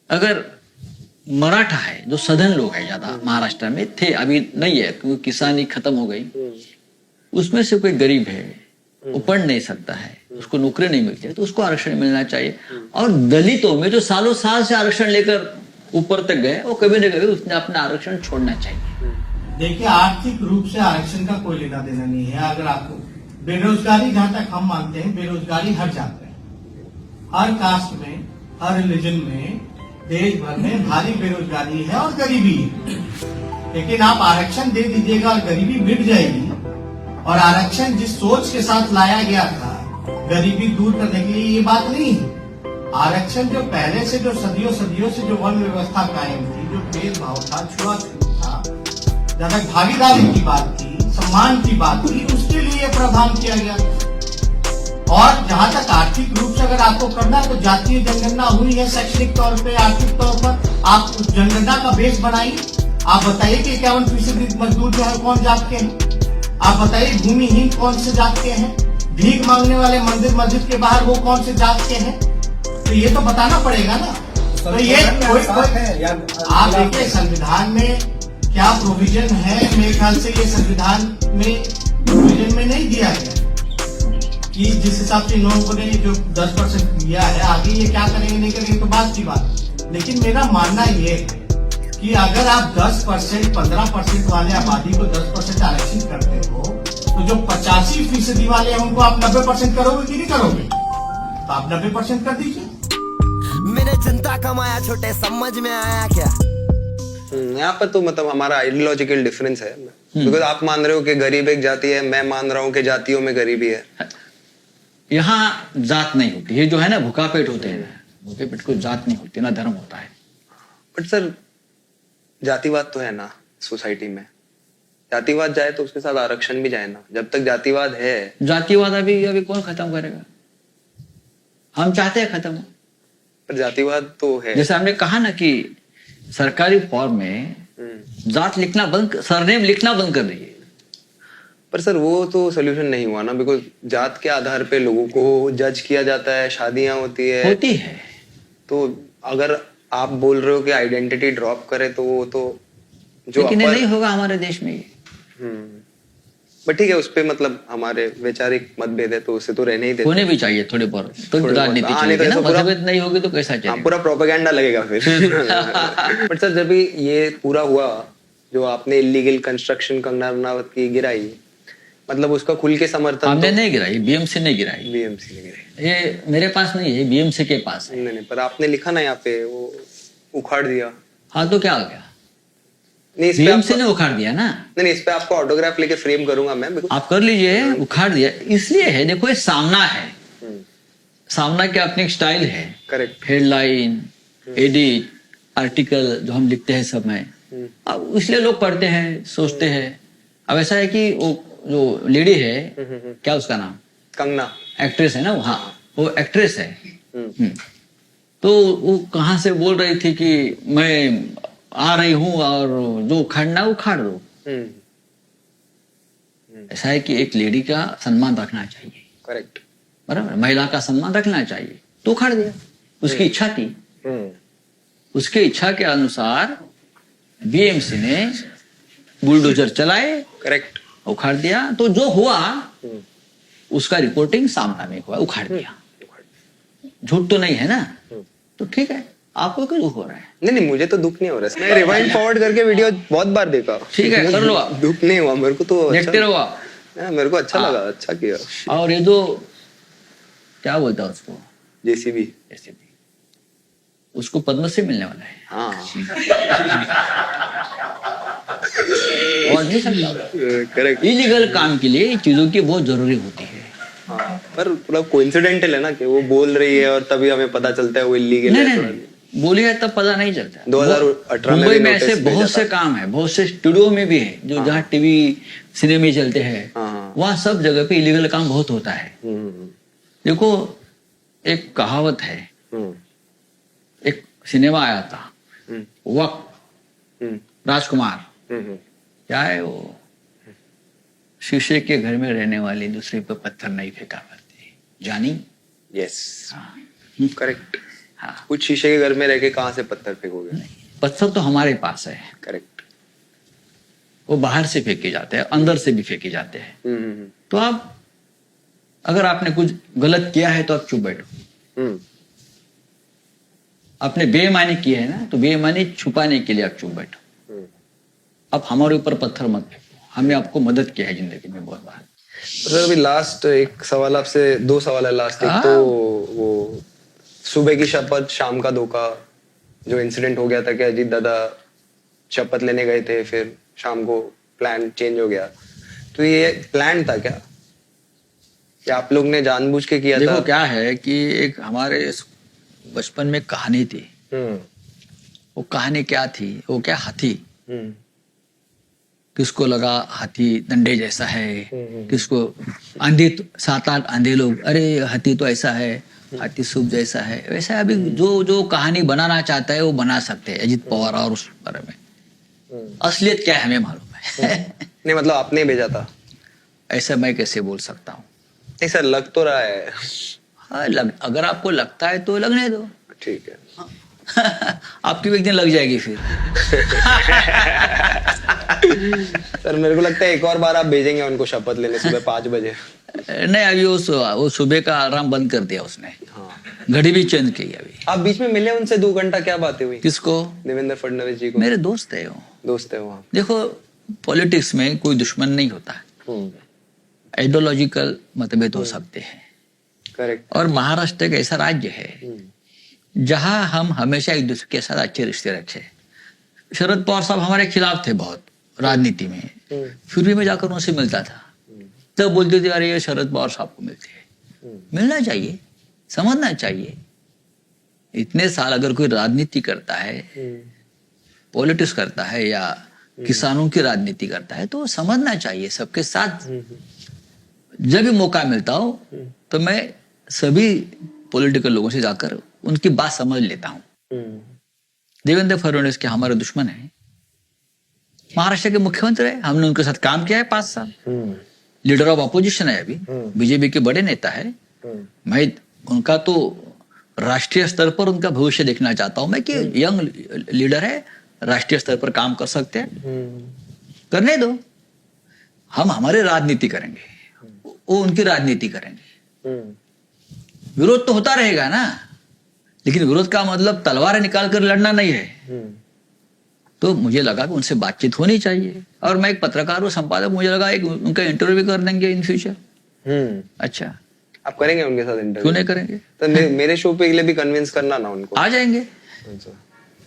S1: अगर मराठा है, जो सदन लोग हैं, ज्यादा महाराष्ट्र में थे, अभी नहीं है क्योंकि किसानी खत्म हो गई, उसमें से कोई गरीब है, वो पढ़ नहीं सकता है, उसको नौकरी नहीं मिलती है, तो उसको आरक्षण मिलना चाहिए। और दलितों में जो सालों साल से आरक्षण लेकर ऊपर तक गए, वो कभी न कभी उसने अपना आरक्षण छोड़ना चाहिए।
S4: देखिए, आर्थिक रूप से आरक्षण का कोई लेना देना नहीं है। अगर आपको बेरोजगारी, जहां तक हम मानते हैं, बेरोजगारी हर जात में, हर कास्ट में, हर रिलीजन में, देश भर में भारी बेरोजगारी है और गरीबी है। लेकिन आप आरक्षण दे दीजिएगा और गरीबी मिट जाएगी। और आरक्षण जिस सोच के साथ लाया गया था गरीबी दूर करने के लिए, ये बात नहीं है। आरक्षण जो पहले से, जो सदियों से जो वन व्यवस्था कायम थी, जो भेदभाव था, छुआछूत था, जहां तक भागीदारी की बात थी, सम्मान की बात थी, उसके लिए प्रावधान किया गया। और जहां तक आर्थिक रूप से अगर आपको करना, तो जातीय जनगणना हुई है, शैक्षणिक तौर पे, आर्थिक तौर पर आप उस जनगणना का बेस बनाइए। आप बताइए कि 51% मजदूर जो है कौन जात के हैं, आप बताइए भूमिहीन कौन से जात के हैं, भीख मांगने वाले मंदिर मस्जिद के बाहर वो कौन से जात के हैं, तो ये तो बताना पड़ेगा ना। तो ये आप देखिए संविधान में क्या प्रोविजन है, मेरे ख्याल से ये संविधान में प्रोविजन में नहीं दिया गया कि जिस हिसाब से इन लोगों ने जो 10% दिया है, आगे ये क्या करेंगे नहीं करेंगे तो बात की बात। लेकिन मेरा मानना ये है कि अगर आप 10%, 15% वाले आबादी को 10% आरक्षित करते हो, तो जो 85 80% वाले हैं उनको आप 90% करोगे कि नहीं करोगे? तो आप 90% कर दीजिए।
S5: मेरे जनता का माया छोटे समझ में आया क्या?
S2: यहाँ पर तो मतलब हमारा आइडियोलॉजिकल डिफरेंस है, बिकॉज आप मान रहे हो कि गरीब एक जाति है, मैं मान रहा हूँ कि जातियों में गरीबी है।
S1: यहाँ जात नहीं होती, ये जो है ना भूखा पेट होते हैं, भूखे पेट को जात नहीं होती, ना धर्म होता है।
S2: बट सर जातिवाद तो है ना सोसाइटी में, जातिवाद जाए तो उसके साथ आरक्षण भी जाए ना। जब तक जातिवाद है,
S1: जातिवाद अभी कौन खत्म करेगा? हम चाहते हैं खत्म हो,
S2: पर जातिवाद तो है।
S1: जैसे हमने कहा ना कि सरकारी फॉर्म में जात लिखना बंद, सरनेम लिखना बंद कर दीजिए।
S2: पर सर वो तो सोल्यूशन नहीं हुआ ना, बिकॉज जात के आधार पे लोगों को जज किया जाता है, शादियां होती है। तो अगर आप बोल रहे हो कि आइडेंटिटी ड्रॉप करे तो वो तो जो
S1: लेकिन नहीं होगा हमारे देश में।
S2: बट ठीक है, उस पे मतलब हमारे वैचारिक मतभेद है तो उसे तो रहने ही देते।
S1: होने भी चाहिए थोड़े बहुत, तो राजनीति चलेगी ना, मतभेद नहीं होगी तो कैसा चलेगा?
S2: पूरा प्रोपेगेंडा लगेगा फिर। बट सर जब ये पूरा हुआ, जो आपने इलीगल कंस्ट्रक्शन कंगना रनावत की गिराई, मतलब उसका खुल के समर्थन
S1: हमने नहीं गिराई, बीएमसी ने गिराई।
S2: बीएमसी ने गिराई,
S1: ये मेरे पास नहीं है, बीएमसी के पास है।
S2: नहीं, पर आपने लिखा ना यहाँ पे वो उखाड़ दिया।
S1: हाँ तो क्या हो गया?
S2: नहीं,
S1: बीएमसी ने उखाड़ दिया ना।
S2: नहीं, इस पे आपको ऑटोग्राफ लेके फ्रेम करूंगा मैं।
S1: आप कर लीजिए, उखाड़ दिया इसलिए है, देखो ये सामना है, सामना की अपनी स्टाइल है।
S2: करेक्ट।
S1: हेडलाइन, एडिट, आर्टिकल जो हम लिखते हैं सब में, अब इसलिए लोग पढ़ते हैं, सोचते हैं। अब ऐसा है कि वो जो लेडी है, क्या उसका नाम,
S2: कंगना,
S1: एक्ट्रेस है ना, हाँ वो एक्ट्रेस है। तो वो कहाँ से बोल रही थी कि मैं आ रही हूं और जो उखाड़ना उखाड़ दो। ऐसा है कि एक लेडी का सम्मान रखना चाहिए।
S2: करेक्ट,
S1: बराबर, महिला का सम्मान रखना चाहिए, तो उखाड़ दिया। उसकी इच्छा थी, उसके इच्छा के अनुसार बीएमसी ने बुलडोजर चलाए,
S2: करेक्ट,
S1: उखाड़ दिया। तो जो हुआ उसका रिपोर्टिंग सामना में हुआ, उखाड़ दिया। झूठ तो नहीं है ना, तो ठीक है। आपको क्यों दुख हो रहा है?
S2: नहीं, मुझे तो दुख नहीं हो रहा है। मैं रिवाइंड फॉरवर्ड करके वीडियो बहुत बार देखा।
S1: ठीक है, कर लो आप।
S2: दुख नहीं हुआ मेरे को, तो
S1: देखते रहो आप।
S2: मेरे को अच्छा लगा, अच्छा किया।
S1: और ये जो क्या बोलता है उसको,
S2: जेसीबी,
S1: उसको पद्मश्री मिलने वाला है।
S2: हाँ।
S1: और नहीं सकता।
S2: करेक्ट।
S1: इलीगल काम के लिए चीजों की बहुत जरूरी होती है।
S2: पर पूरा कोइंसिडेंटल है ना कि वो बोल रही है और तभी हमें पता चलता है वो इलीगल है।
S1: नहीं, बोली है तब पता नहीं चलता।
S2: 2018
S1: मुंबई में ऐसे बहुत से काम है, बहुत से स्टूडियो में भी है, जो जहाँ टीवी सिनेमे चलते हैं, वहाँ सब जगह पे इलीगल काम बहुत होता है। देखो एक कहावत है, एक सिनेमा आया था वक्त, राजकुमार, क्या है वो, शीशे के घर में रहने वाली दूसरे पर पत्थर नहीं फेंका करती, जानी?
S2: Yes, correct. हाँ, कुछ शीशे के घर में रह के कहाँ से पत्थर फेंकोगे?
S1: पत्थर तो हमारे पास है।
S2: करेक्ट।
S1: वो बाहर से फेंके जाते हैं, अंदर से भी फेंके जाते हैं। तो आप अगर आपने कुछ गलत किया है तो आप चुप बैठो। आपने बेईमानी की है ना, तो बेईमानी छुपाने के लिए आप चुप बैठो। अब हमारे ऊपर पत्थर मत फेंको, हमें आपको मदद किया है जिंदगी में बहुत बार।
S2: सर अभी लास्ट एक सवाल आपसे, 2 सवाल है लास्ट। एक तो वो सुबह की शपथ शाम का धोखा, जो इंसिडेंट हो गया था कि अजीत दादा शपथ लेने गए थे, फिर शाम को प्लान चेंज हो गया, तो ये प्लान था क्या आप लोग ने जानबूझ के किया था?
S1: देखो क्या है कि एक हमारे बचपन में कहानी थी। वो कहानी क्या थी, वो क्या, हाथी। किसको लगा हाथी डंडे जैसा है, किसको आंधी, 7-8 आंधे लोग, अरे हाथी तो ऐसा है, हाथी सूप जैसा है। वैसा अभी जो कहानी बनाना चाहता है वो बना सकते हैं, अजीत पवार और उस बारे में। असलियत क्या है हमें मालूम है।
S2: नहीं मतलब आपने भेजा था?
S1: ऐसा मैं कैसे बोल सकता हूँ?
S2: नहीं सर, लग तो रहा है।
S1: हाँ, अगर आपको लगता है तो लगने दो।
S2: ठीक है।
S1: आपकी भी एक दिन लग जाएगी फिर।
S2: सर मेरे को लगता है एक और बार आप भेजेंगे उनको शपथ लेने सुबह 5 बजे।
S1: नहीं, अभी वो सुबह का अलार्म बंद कर दिया उसने। घड़ी भी चेंज की अभी।
S2: आप बीच में मिले उनसे 2 घंटा, क्या बातें हुई?
S1: किसको?
S2: देवेंद्र फडणवीस जी को।
S1: मेरे दोस्त है वो।
S2: दोस्त है वो।
S1: देखो पॉलिटिक्स में कोई दुश्मन नहीं होता है, आइडियोलॉजिकल मतभेद हो सकते हैं।
S2: करेक्ट।
S1: और महाराष्ट्र एक ऐसा राज्य है जहां हम हमेशा एक दूसरे के साथ अच्छे रिश्ते रखे। शरद पवार साहब हमारे खिलाफ थे बहुत राजनीति में, फिर भी मैं जाकर उनसे मिलता था, तब बोलते थे अरे ये शरद पवार साहब को मिलते हैं। मिलना चाहिए, समझना चाहिए। इतने साल अगर कोई राजनीति करता है, पॉलिटिक्स करता है या किसानों की राजनीति करता है, तो समझना चाहिए सबके साथ। जब भी मौका मिलता हो तो मैं सभी पॉलिटिकल लोगों से जाकर उनकी बात समझ लेता हूं। देवेंद्र फडणवीस के हमारे दुश्मन है, महाराष्ट्र के मुख्यमंत्री है, हमने उनके साथ काम किया है 5 साल। लीडर ऑफ अपोजिशन है, अभी बीजेपी के बड़े नेता है। मैं उनका तो राष्ट्रीय स्तर पर उनका भविष्य देखना चाहता हूं मैं, कि यंग लीडर है, राष्ट्रीय स्तर पर काम कर सकते हैं, करने दो। हम हमारी राजनीति करेंगे, वो उनकी राजनीति करेंगे। विरोध तो होता रहेगा ना, लेकिन विरोध का मतलब तलवारें निकाल कर लड़ना नहीं है। तो मुझे लगा कि उनसे बातचीत होनी चाहिए, और मैं एक पत्रकार हूँ, संपादक, मुझे लगा एक उनका इंटरव्यू भी कर देंगे इन फ्यूचर। अच्छा,
S2: आप करेंगे उनके साथ इंटरव्यू?
S1: क्यों नहीं करेंगे?
S2: तो मेरे शो पे के लिए भी कन्विंस करना ना उनको।
S1: आ जाएंगे,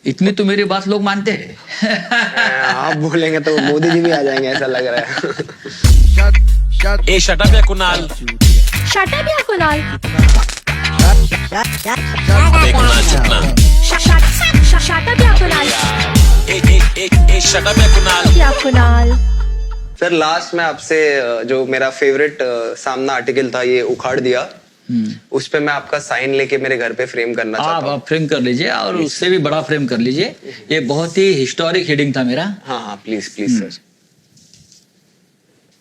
S1: इतनी तो मेरी बात लोग मानते हैं।
S2: आप बोलेंगे तो मोदी जी भी आ जाएंगे, ऐसा लग रहा है।
S3: ए shut up yeah Kunal,
S6: shut up yeah Kunal,
S3: अबे कुणाल चुप ना।
S6: शट अप या कुणाल,
S3: ए शट अप या कुणाल,
S6: या कुणाल।
S2: सर लास्ट में आपसे जो मेरा फेवरेट सामना आर्टिकल था, ये उखाड़ दिया, उस पे मैं आपका साइन लेके मेरे घर पे फ्रेम करना चाहता हूँ।
S1: आप फ्रेम कर लीजिए, और उससे भी बड़ा फ्रेम कर लीजिए। ये बहुत ही हिस्टोरिक हेडिंग था मेरा।
S2: हाँ हाँ, प्लीज प्लीज सर।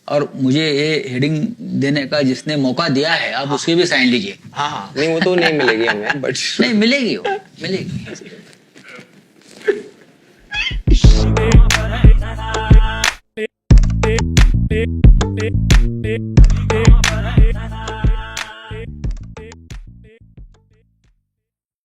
S1: और मुझे ये हेडिंग देने का जिसने मौका दिया है, आप उसके भी साइन लीजिए।
S2: हाँ हाँ, नहीं वो तो नहीं मिलेगी हमें, बट
S1: नहीं मिलेगी, वो मिलेगी।
S6: Hey, hey, hey, hey, hey.